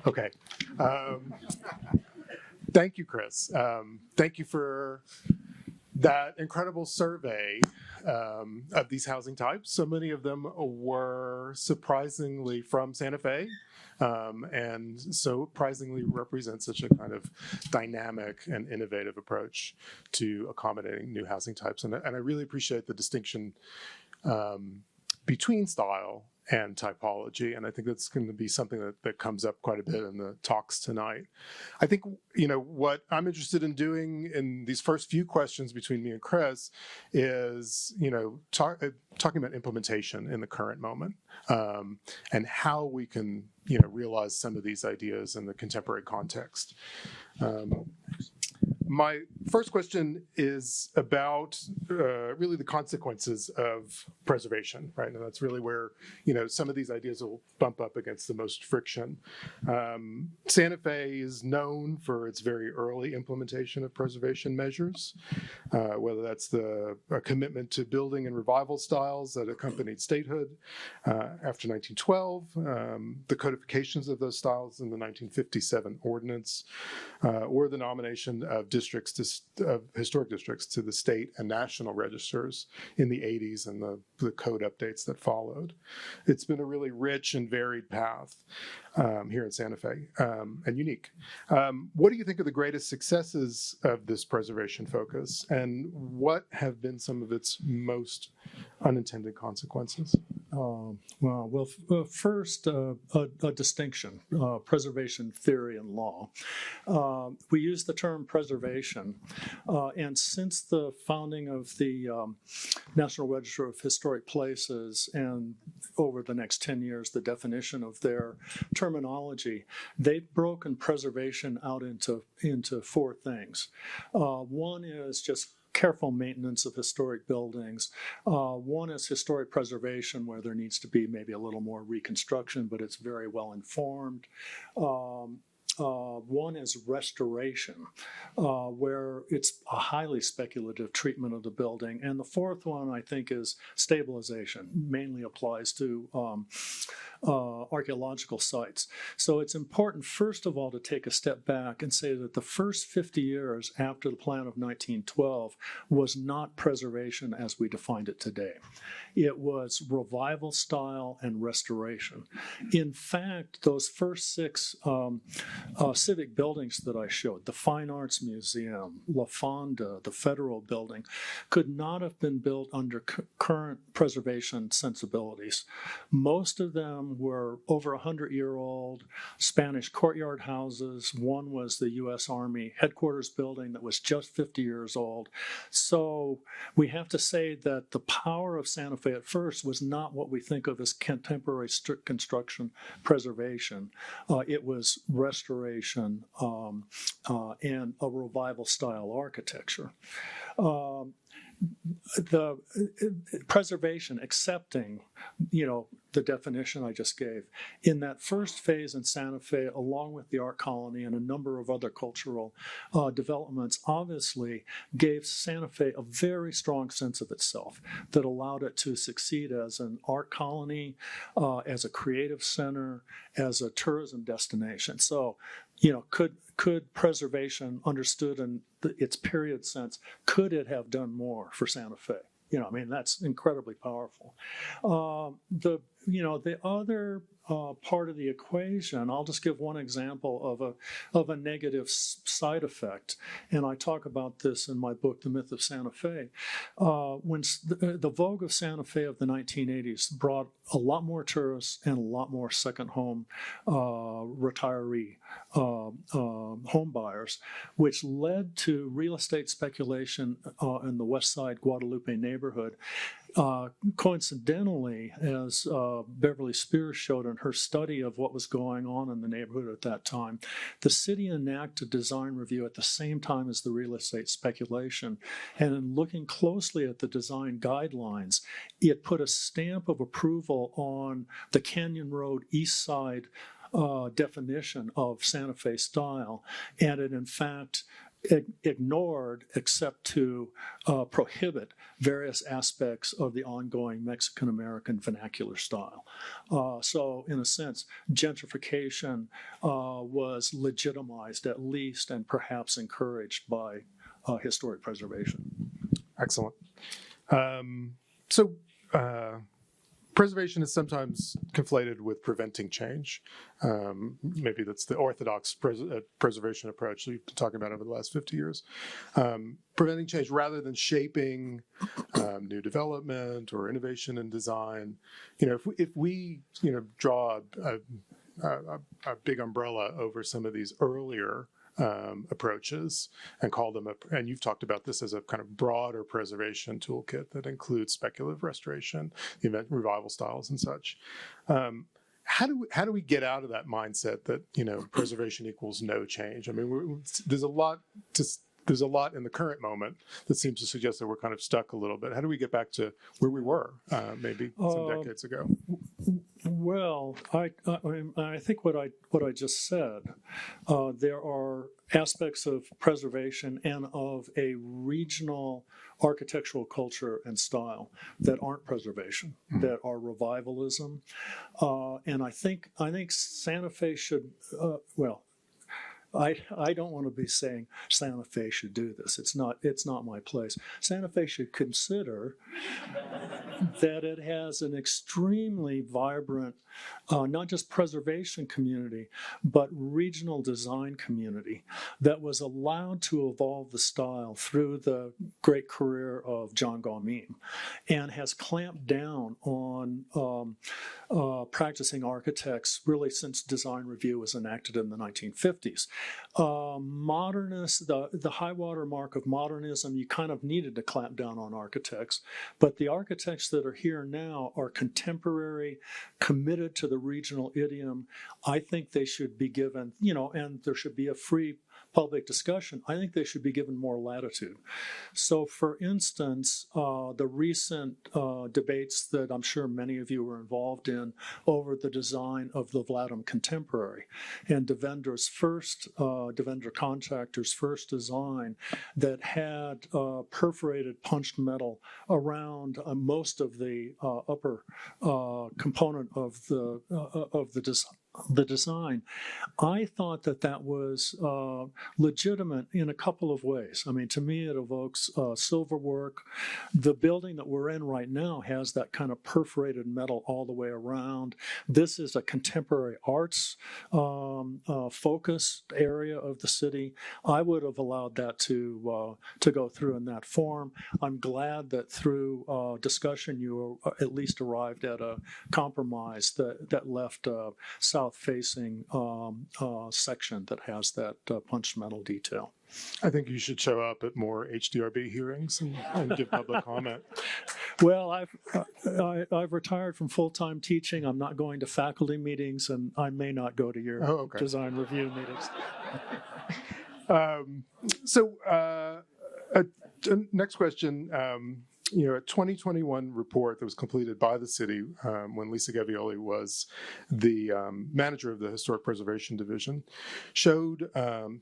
Okay. Thank you, Chris. Thank you for that incredible survey of these housing types. So many of them were surprisingly from Santa Fe, and so surprisingly represent such a kind of dynamic and innovative approach to accommodating new housing types. And I really appreciate the distinction between style and typology. And I think that's going to be something that comes up quite a bit in the talks tonight. I think, what I'm interested in doing in these first few questions between me and Chris is, talking about implementation in the current moment, and how we can, realize some of these ideas in the contemporary context. My first question is about really the consequences of preservation, right? And that's really where, some of these ideas will bump up against the most friction. Santa Fe is known for its very early implementation of preservation measures, whether that's a commitment to building and revival styles that accompanied statehood after 1912, the codifications of those styles in the 1957 ordinance, or the nomination of historic districts to the state and national registers in the 80s and the code updates that followed. It's been a really rich and varied path here in Santa Fe, and unique. What do you think are the greatest successes of this preservation focus, and what have been some of its most unintended consequences? First, a distinction, preservation theory and law. We use the term preservation, and since the founding of the National Register of Historic Places, and over the next 10 years, the definition of their terminology, they've broken preservation out into four things. One is just careful maintenance of historic buildings. One is historic preservation, where there needs to be maybe a little more reconstruction, but it's very well informed. One is restoration, where it's a highly speculative treatment of the building. And the fourth one, I think, is stabilization, mainly applies to archaeological sites. So it's important, first of all, to take a step back and say that the first 50 years after the plan of 1912 was not preservation as we defined it today. It was revival style and restoration. In fact, those first six civic buildings that I showed, the Fine Arts Museum, La Fonda, the Federal Building, could not have been built under current preservation sensibilities. Most of them were over 100-year-old Spanish courtyard houses. One was the U.S. Army headquarters building that was just 50 years old. So we have to say that the power of Santa Fe at first was not what we think of as contemporary strict construction preservation. It was restoration and a revival style architecture. The preservation, accepting, the definition I just gave, in that first phase in Santa Fe, along with the art colony and a number of other cultural developments, obviously gave Santa Fe a very strong sense of itself that allowed it to succeed as an art colony, as a creative center, as a tourism destination. So, could preservation, understood in its period sense, could it have done more for Santa Fe? That's incredibly powerful. The other part of the equation, I'll just give one example of a negative side effect, and I talk about this in my book, The Myth of Santa Fe. When the vogue of Santa Fe of the 1980s brought a lot more tourists and a lot more second home retiree home buyers, which led to real estate speculation in the West Side Guadalupe neighborhood. Coincidentally, as Beverly Spears showed in her study of what was going on in the neighborhood at that time, the city enacted design review at the same time as the real estate speculation. And in looking closely at the design guidelines, it put a stamp of approval on the Canyon Road East Side definition of Santa Fe style. And it, in fact, ignored except to prohibit various aspects of the ongoing Mexican-American vernacular style. So in a sense, gentrification was legitimized at least and perhaps encouraged by historic preservation. Excellent. preservation is sometimes conflated with preventing change. Maybe that's the orthodox preservation approach we've been talking about over the last 50 years. Preventing change rather than shaping new development or innovation in design. If we draw a big umbrella over some of these earlier approaches and call them and you've talked about this as a kind of broader preservation toolkit that includes speculative restoration, the event revival styles and such. How do we get out of that mindset that preservation equals no change? I mean, there's a lot in the current moment that seems to suggest that we're kind of stuck a little bit. How do we get back to where we were maybe some decades ago? Well, I think what I just said, there are aspects of preservation and of a regional architectural culture and style that aren't preservation, that are revivalism, and I think Santa Fe should I don't want to be saying Santa Fe should do this. It's not my place. Santa Fe should consider that it has an extremely vibrant, not just preservation community, but regional design community that was allowed to evolve the style through the great career of John Gaumin and has clamped down on practicing architects really since design review was enacted in the 1950s. Modernists, the high water mark of modernism, you kind of needed to clamp down on architects, but the architects that are here now are contemporary, committed to the regional idiom. I think they should be given, and there should be a free public discussion. I think they should be given more latitude. So, for instance, the recent debates that I'm sure many of you were involved in over the design of the Vladam Contemporary and Devendra Contractor's first design that had perforated punched metal around most of the upper component of the design. I thought that was legitimate in a couple of ways. I mean, to me, it evokes silver work. The building that we're in right now has that kind of perforated metal all the way around. This is a contemporary arts focused area of the city. I would have allowed that to go through in that form. I'm glad that through discussion you at least arrived at a compromise that left south-facing section that has that punched metal detail. I think you should show up at more HDRB hearings and give public comment. Well, I've retired from full-time teaching. I'm not going to faculty meetings, and I may not go to your design review meetings. Next question. A 2021 report that was completed by the city when Lisa Gavioli was the manager of the Historic Preservation Division showed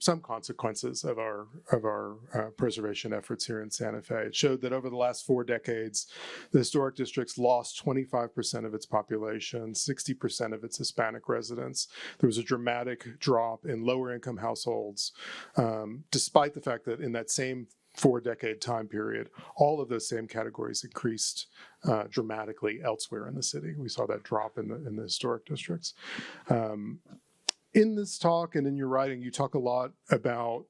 some consequences of our preservation efforts here in Santa Fe. It showed that over the last 4 decades, the historic district's lost 25% of its population, 60% of its Hispanic residents. There was a dramatic drop in lower income households, despite the fact that in that same 4-decade time period, all of those same categories increased dramatically elsewhere in the city. We saw that drop in the historic districts. In this talk and in your writing, you talk a lot about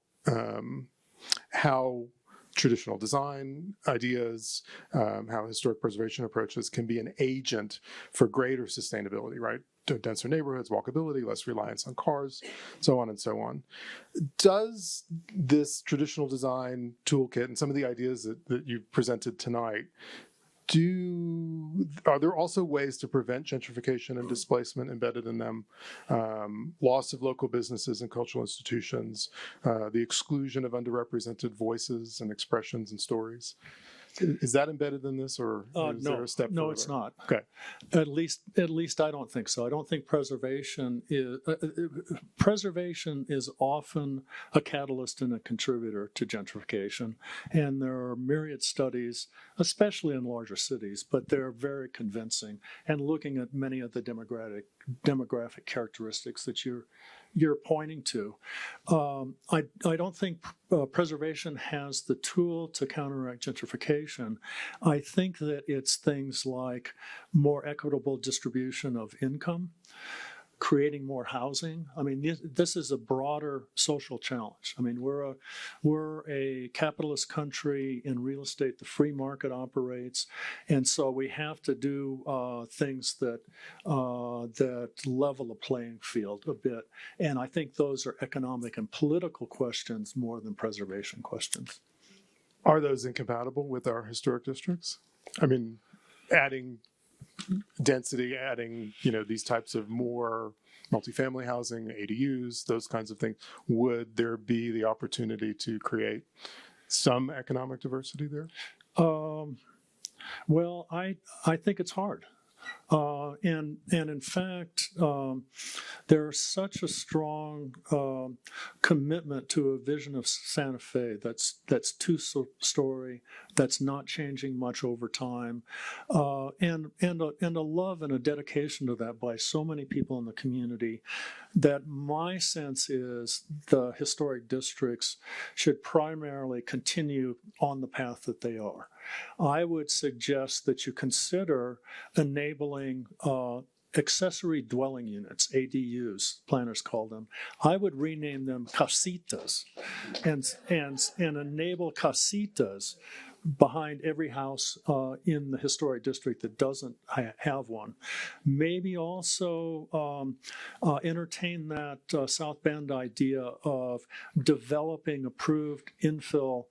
how traditional design ideas, how historic preservation approaches can be an agent for greater sustainability, right? Denser neighborhoods, walkability, less reliance on cars, so on and so on. Does this traditional design toolkit and some of the ideas that you presented tonight, are there also ways to prevent gentrification and displacement embedded in them? Loss of local businesses and cultural institutions, the exclusion of underrepresented voices and expressions and stories. Is that embedded in this, or is there a step further? No, it's not. Okay. At least I don't think so. I don't think preservation is often a catalyst and a contributor to gentrification. And there are myriad studies, especially in larger cities, but they're very convincing and looking at many of the demographic characteristics that you're pointing to. I don't think preservation has the tool to counteract gentrification, I think that it's things like more equitable distribution of income, creating more housing. I mean, this is a broader social challenge. I mean, we're a capitalist country in real estate. The free market operates, and so we have to do things that level the playing field a bit. And I think those are economic and political questions more than preservation questions. Are those incompatible with our historic districts? I mean, adding density, adding, these types of more multifamily housing, ADUs, those kinds of things, would there be the opportunity to create some economic diversity there? Well, I think it's hard. And in fact, there's such a strong commitment to a vision of Santa Fe that's two-story, that's not changing much over time, and a love and a dedication to that by so many people in the community, that my sense is the historic districts should primarily continue on the path that they are. I would suggest that you consider enabling accessory dwelling units, ADUs, planners call them. I would rename them casitas and enable casitas behind every house in the historic district that doesn't have one. Maybe also entertain that South Bend idea of developing approved infill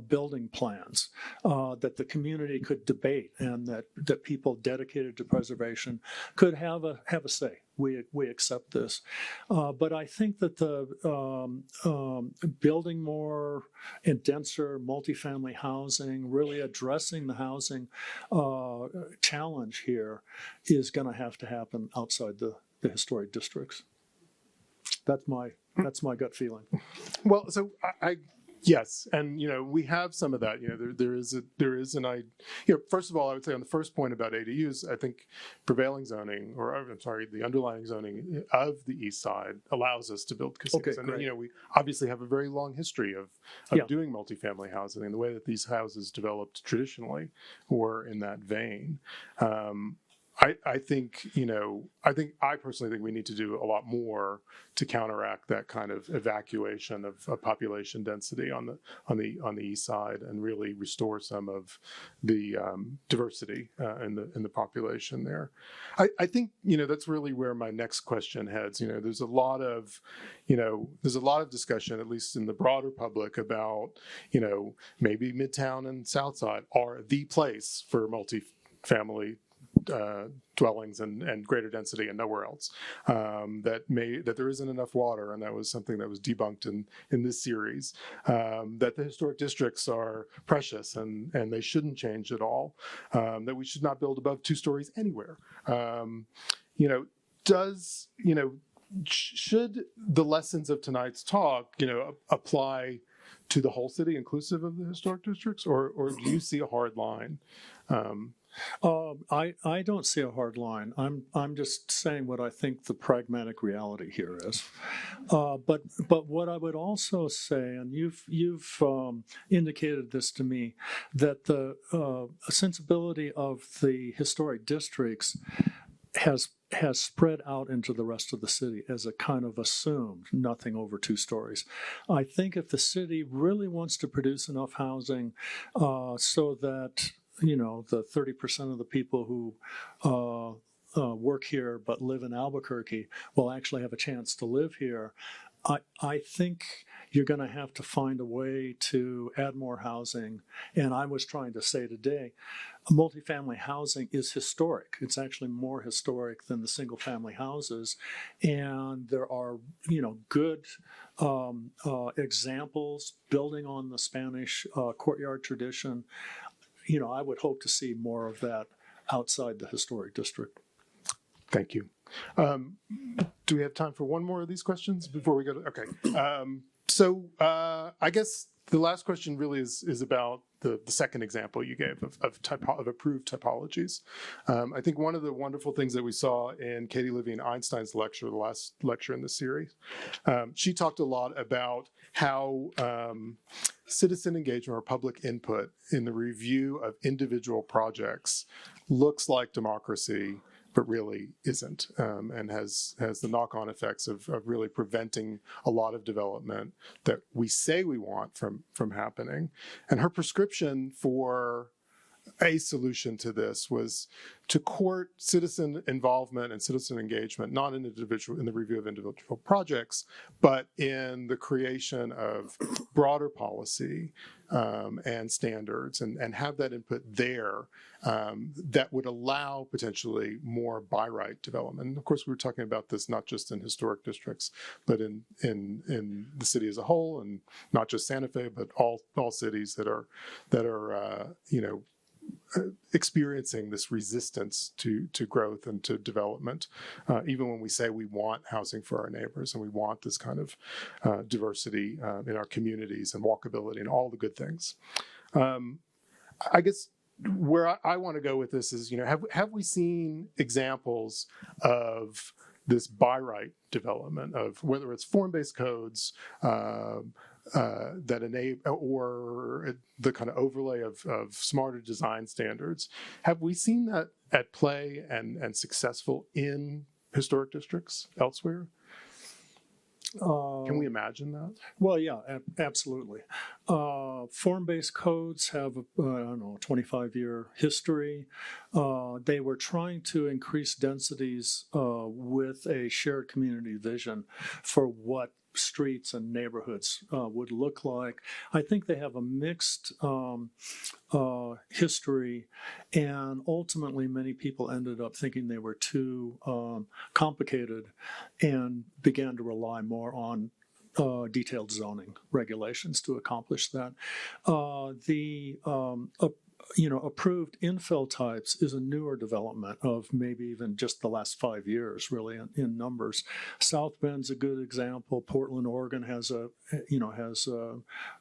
building plans that the community could debate, and that people dedicated to preservation could have a say. We accept this, but I think that the building more and denser multifamily housing, really addressing the housing challenge here, is going to happen outside the historic districts. That's my gut feeling. Well, so yes, and we have some of that. There is an idea. First of all, I would say on the first point about ADUs, I think prevailing zoning, or I'm sorry, the underlying zoning of the East Side allows us to build casitas. Okay, and great. We obviously have a very long history of doing multifamily housing, and the way that these houses developed traditionally were in that vein. I personally think we need to do a lot more to counteract that kind of evacuation of population density on the east side, and really restore some of the diversity in the population there. I think that's really where my next question heads. There's a lot of discussion, at least in the broader public, about maybe Midtown and Southside are the place for multifamily dwellings and greater density, and nowhere else. That there isn't enough water, and that was something that was debunked in this series. That the historic districts are precious and they shouldn't change at all. That we should not build above 2 stories anywhere. Should the lessons of tonight's talk apply to the whole city, inclusive of the historic districts, or do you see a hard line? I don't see a hard line. I'm just saying what I think the pragmatic reality here is. But what I would also say, and you've indicated this to me, that the sensibility of the historic districts has spread out into the rest of the city as a kind of assumed nothing over 2 stories. I think if the city really wants to produce enough housing so that the 30% of the people who work here but live in Albuquerque will actually have a chance to live here, I think you're going to have to find a way to add more housing. And I was trying to say today, multifamily housing is historic. It's actually more historic than the single-family houses. And there are, good examples building on the Spanish courtyard tradition. I would hope to see more of that outside the historic district. Thank you. Do we have time for one more of these questions before we go to? Okay. So I guess the last question really is about the second example you gave of approved typologies. I think one of the wonderful things that we saw in Katie Levine Einstein's lecture, the last lecture in the series, she talked a lot about how citizen engagement or public input in the review of individual projects looks like democracy, but really isn't, and has the knock-on effects of really preventing a lot of development that we say we want from happening. And her prescription for a solution to this was to court citizen involvement and citizen engagement, not in the review of individual projects, but in the creation of broader policy and standards, and have that input there that would allow potentially more by right development. And of course, we were talking about this not just in historic districts, but in the city as a whole, and not just Santa Fe, but all cities that are experiencing this resistance to growth and to development, even when we say we want housing for our neighbors and we want this kind of diversity in our communities and walkability and all the good things. I guess where I want to go with this is, have we seen examples of this by right development, of whether it's form-based codes that enable, or the kind of overlay of smarter design standards? Have we seen that at play and successful in historic districts elsewhere? Can we imagine that? Well, yeah, absolutely. Form-based codes have, 25-year history. They were trying to increase densities with a shared community vision for what streets and neighborhoods would look like. I think they have a mixed history, and ultimately many people ended up thinking they were too complicated and began to rely more on detailed zoning regulations to accomplish that. Approved infill types is a newer development of maybe even just the last 5 years, really, in numbers. South Bend's a good example. Portland, Oregon has a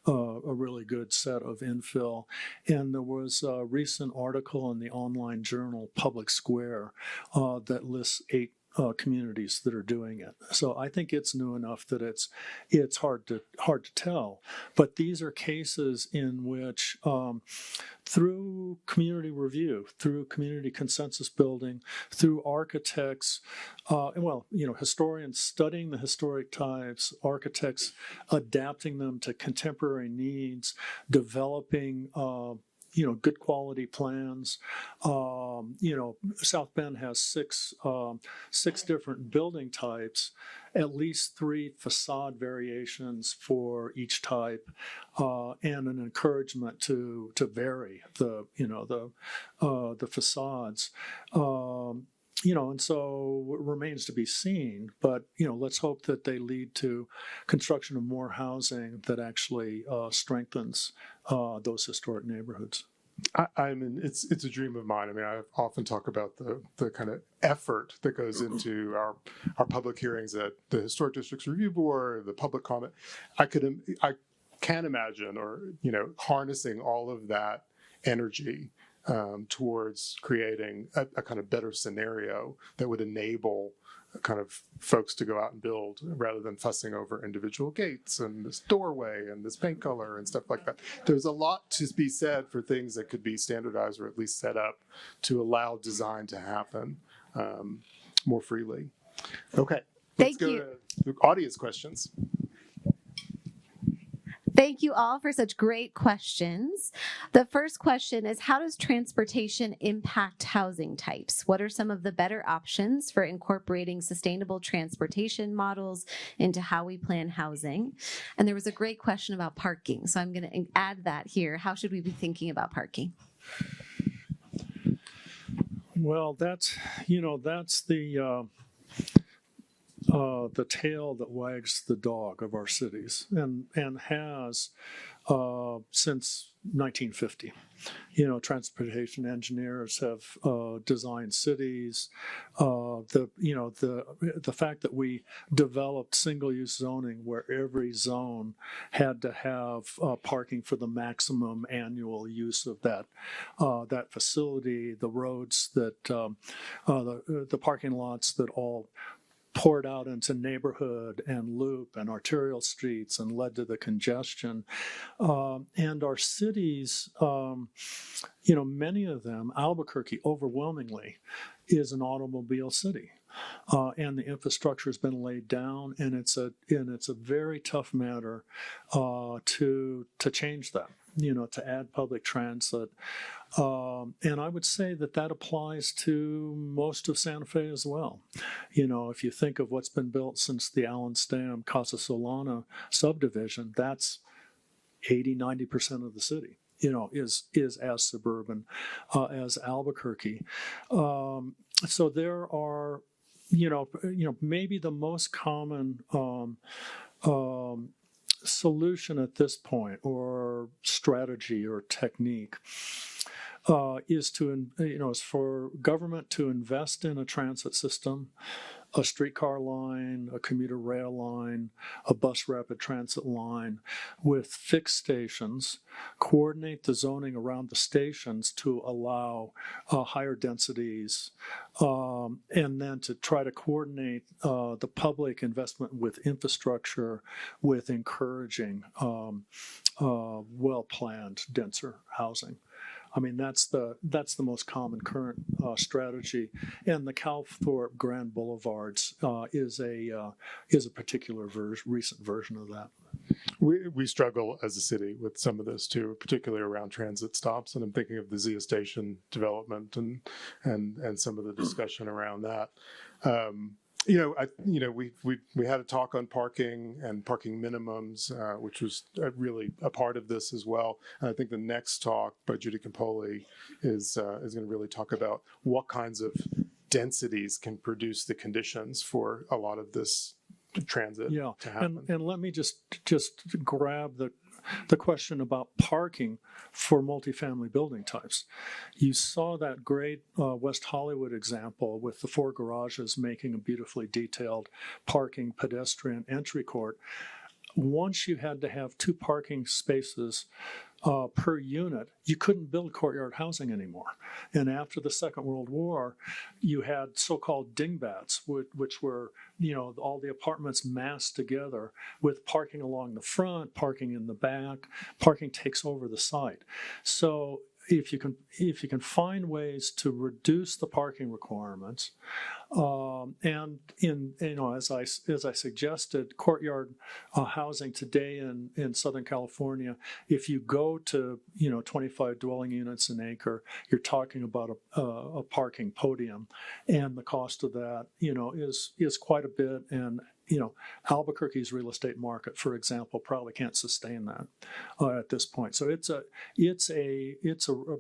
really good set of infill. And there was a recent article in the online journal Public Square that lists 8 communities that are doing it. So I think it's new enough that it's hard to tell. But these are cases in which through community review, through community consensus building, through architects, historians studying the historic types, architects adapting them to contemporary needs, developing good quality plans. South Bend has six different building types, at least 3 facade variations for each type, and an encouragement to vary the facades. And so it remains to be seen, but, let's hope that they lead to construction of more housing that actually strengthens those historic neighborhoods. It's a dream of mine. I often talk about the kind of effort that goes into our public hearings at the Historic Districts Review Board, the public comment. I can imagine, harnessing all of that energy towards creating a kind of better scenario that would enable kind of folks to go out and build, rather than fussing over individual gates and this doorway and this paint color and stuff like that. There's a lot to be said for things that could be standardized or at least set up to allow design to happen more freely. Okay, let's go to audience questions. Thank you all for such great questions. The first question is, how does transportation impact housing types? What are some of the better options for incorporating sustainable transportation models into how we plan housing? And there was a great question about parking, so I'm going to add that here. How should we be thinking about parking? the tail that wags the dog of our cities, and has since 1950. Transportation engineers have designed cities. The fact that we developed single-use zoning where every zone had to have parking for the maximum annual use of that facility, the roads that the parking lots that all poured out into neighborhood and loop and arterial streets and led to the congestion. And our cities, many of them, Albuquerque overwhelmingly, is an automobile city. And the infrastructure has been laid down, and it's a very tough matter to change that. To add public transit. And I would say that applies to most of Santa Fe as well. If you think of what's been built since the Allen Stam Casa Solana subdivision, that's 80-90% of the city, is as suburban as Albuquerque. So there are, maybe the most common solution at this point, or strategy or technique, is for government to invest in a transit system, a streetcar line, a commuter rail line, a bus rapid transit line with fixed stations, coordinate the zoning around the stations to allow higher densities, and then to try to coordinate the public investment with infrastructure with encouraging well-planned, denser housing. I mean, that's the most common current strategy, and the Calthorpe Grand Boulevards is a particular recent version of that. We struggle as a city with some of this too, particularly around transit stops, and I'm thinking of the Zia Station development and some of the discussion around that. We had a talk on parking and parking minimums, which was really a part of this as well. And I think the next talk by Judy Campoli is going to really talk about what kinds of densities can produce the conditions for a lot of this transit to happen. And let me just grab the question about parking for multifamily building types. You saw that great West Hollywood example with the 4 garages making a beautifully detailed parking pedestrian entry court. Once you had to have 2 parking spaces per unit, you couldn't build courtyard housing anymore. And after the Second World War, you had so-called dingbats, which were, all the apartments massed together with parking along the front, parking in the back. Parking takes over the site. So if you can find ways to reduce the parking requirements, and as I suggested, courtyard housing today in Southern California, if you go to 25 dwelling units an acre, you're talking about a parking podium, and the cost of that is quite a bit. And Albuquerque's real estate market, for example, probably can't sustain that at this point. So it's a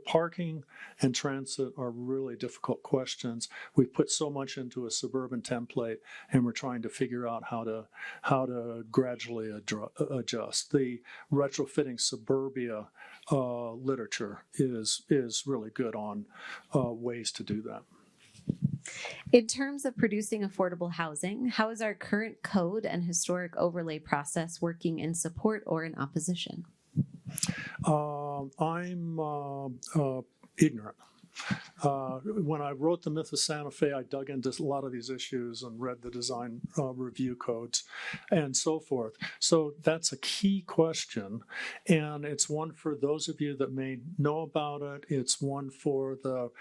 parking and transit are really difficult questions. We put so much into a suburban template, and we're trying to figure out how to gradually adjust. The retrofitting suburbia literature is really good on ways to do that. In terms of producing affordable housing, how is our current code and historic overlay process working in support or in opposition? I'm ignorant. When I wrote The Myth of Santa Fe, I dug into a lot of these issues and read the design review codes and so forth. So that's a key question, and it's one for those of you that may know about it. It's one for the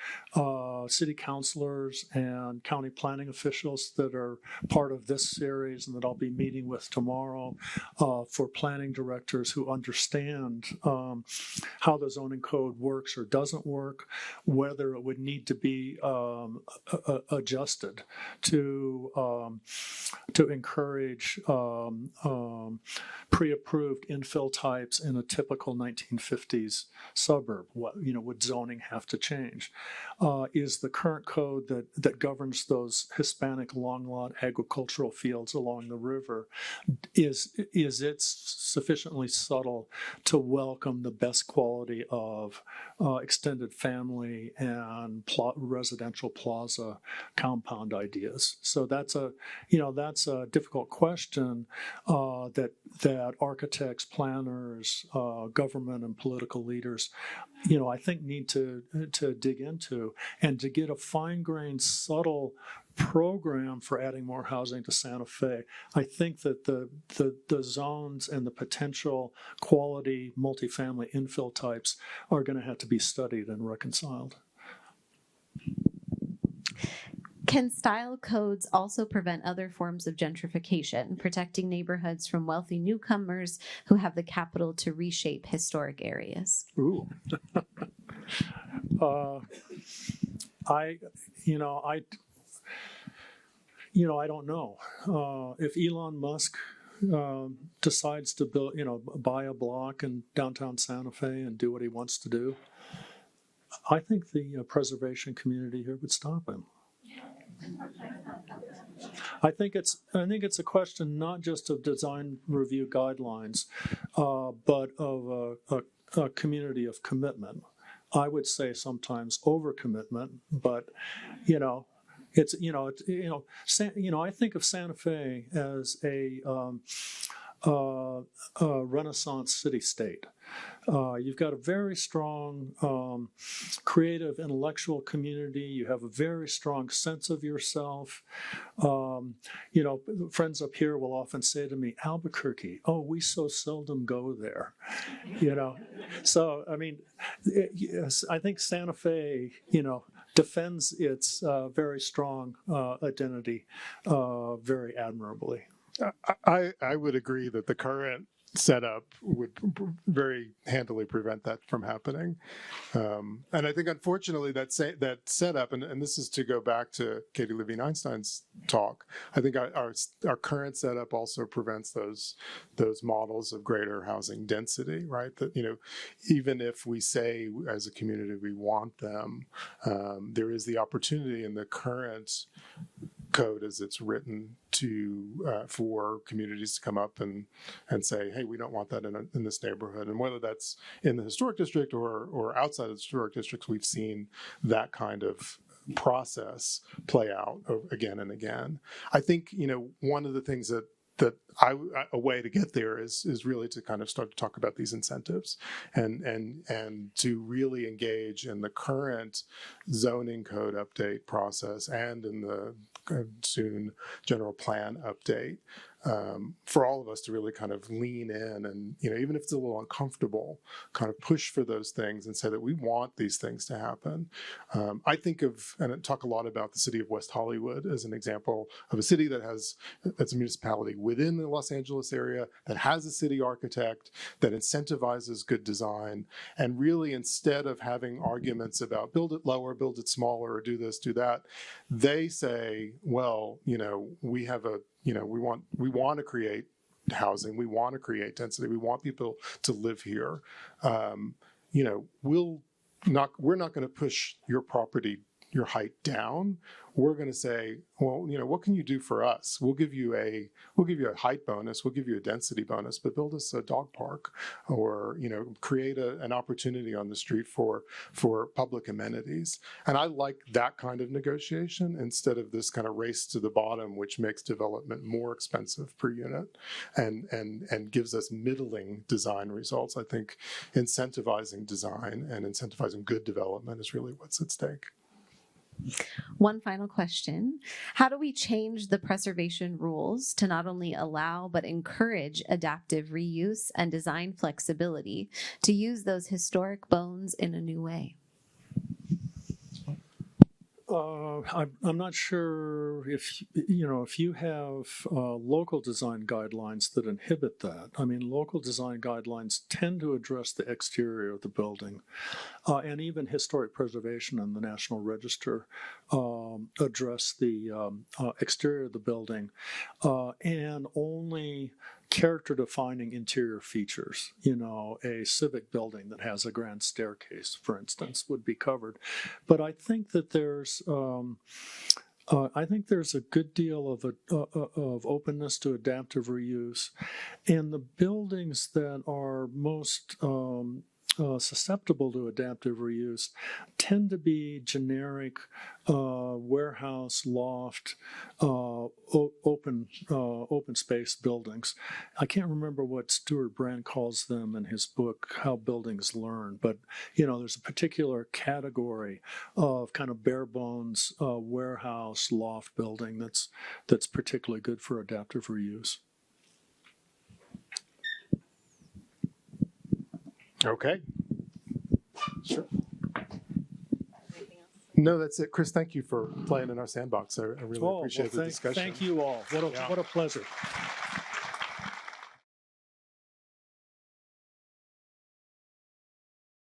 city councilors and county planning officials that are part of this series and that I'll be meeting with tomorrow, for planning directors who understand how the zoning code works or doesn't work, whether it would need to be adjusted to to encourage pre-approved infill types in a typical 1950s suburb? What would zoning have to change? Is the current code that governs those Hispanic long lot agricultural fields along the river, is it sufficiently subtle to welcome the best quality of extended family and residential plaza compound ideas? So that's a difficult question that architects, planners, government, and political leaders, I think need to dig into, and to get a fine-grained, subtle program for adding more housing to Santa Fe. I think that the zones and the potential quality multifamily infill types are going to have to be studied and reconciled. Can style codes also prevent other forms of gentrification, protecting neighborhoods from wealthy newcomers who have the capital to reshape historic areas? Ooh. I don't know. If Elon Musk decides to buy a block in downtown Santa Fe and do what he wants to do, I think the preservation community here would stop him. I think it's a question not just of design review guidelines, but of a community of commitment. I would say sometimes overcommitment, but I think of Santa Fe as a Renaissance city-state. You've got a very strong creative intellectual community. You have a very strong sense of yourself. Friends up here will often say to me, Albuquerque, oh, we so seldom go there. So, I mean, I think Santa Fe, defends its very strong identity very admirably. I would agree that the current setup would very handily prevent that from happening. And I think, unfortunately, that setup, and this is to go back to Katie Levine-Einstein's talk, I think our current setup also prevents those models of greater housing density, right? That, even if we say as a community we want them, there is the opportunity in the current code as it's written for communities to come up and say, hey, we don't want that in this neighborhood. And whether that's in the historic district or outside of the historic districts, we've seen that kind of process play out again and again. I think, one of the things that a way to get there is really to kind of start to talk about these incentives and to really engage in the current zoning code update process and in the soon general plan update, for all of us to really kind of lean in and, even if it's a little uncomfortable, kind of push for those things and say that we want these things to happen. I think of, and I talk a lot about the city of West Hollywood as an example of a city that's a municipality within the Los Angeles area that has a city architect that incentivizes good design. And really, instead of having arguments about build it lower, build it smaller, or do this, do that, they say, well, we have we want to create housing, we want to create density, we want people to live here. We're not going to push your property, your height down. We're going to say, well, what can you do for us? We'll give you a height bonus, we'll give you a density bonus, but build us a dog park, or create an opportunity on the street for public amenities. And I like that kind of negotiation instead of this kind of race to the bottom, which makes development more expensive per unit and gives us middling design results. I think incentivizing design and incentivizing good development is really what's at stake. One final question. How do we change the preservation rules to not only allow but encourage adaptive reuse and design flexibility to use those historic bones in a new way? I'm not sure if you have local design guidelines that inhibit that. I mean, local design guidelines tend to address the exterior of the building, and even historic preservation and the National Register address the exterior of the building, and only character-defining interior features. A civic building that has a grand staircase, for instance, would be covered. But I think that there's a good deal of openness to adaptive reuse, and the buildings that are most susceptible to adaptive reuse tend to be generic warehouse, loft, open space buildings. I can't remember what Stuart Brand calls them in his book, How Buildings Learn, but there's a particular category of kind of bare bones warehouse, loft building that's particularly good for adaptive reuse. Okay. Sure. No, that's it. Chris, thank you for playing in our sandbox. I really appreciate the discussion. Thank you all. What a pleasure.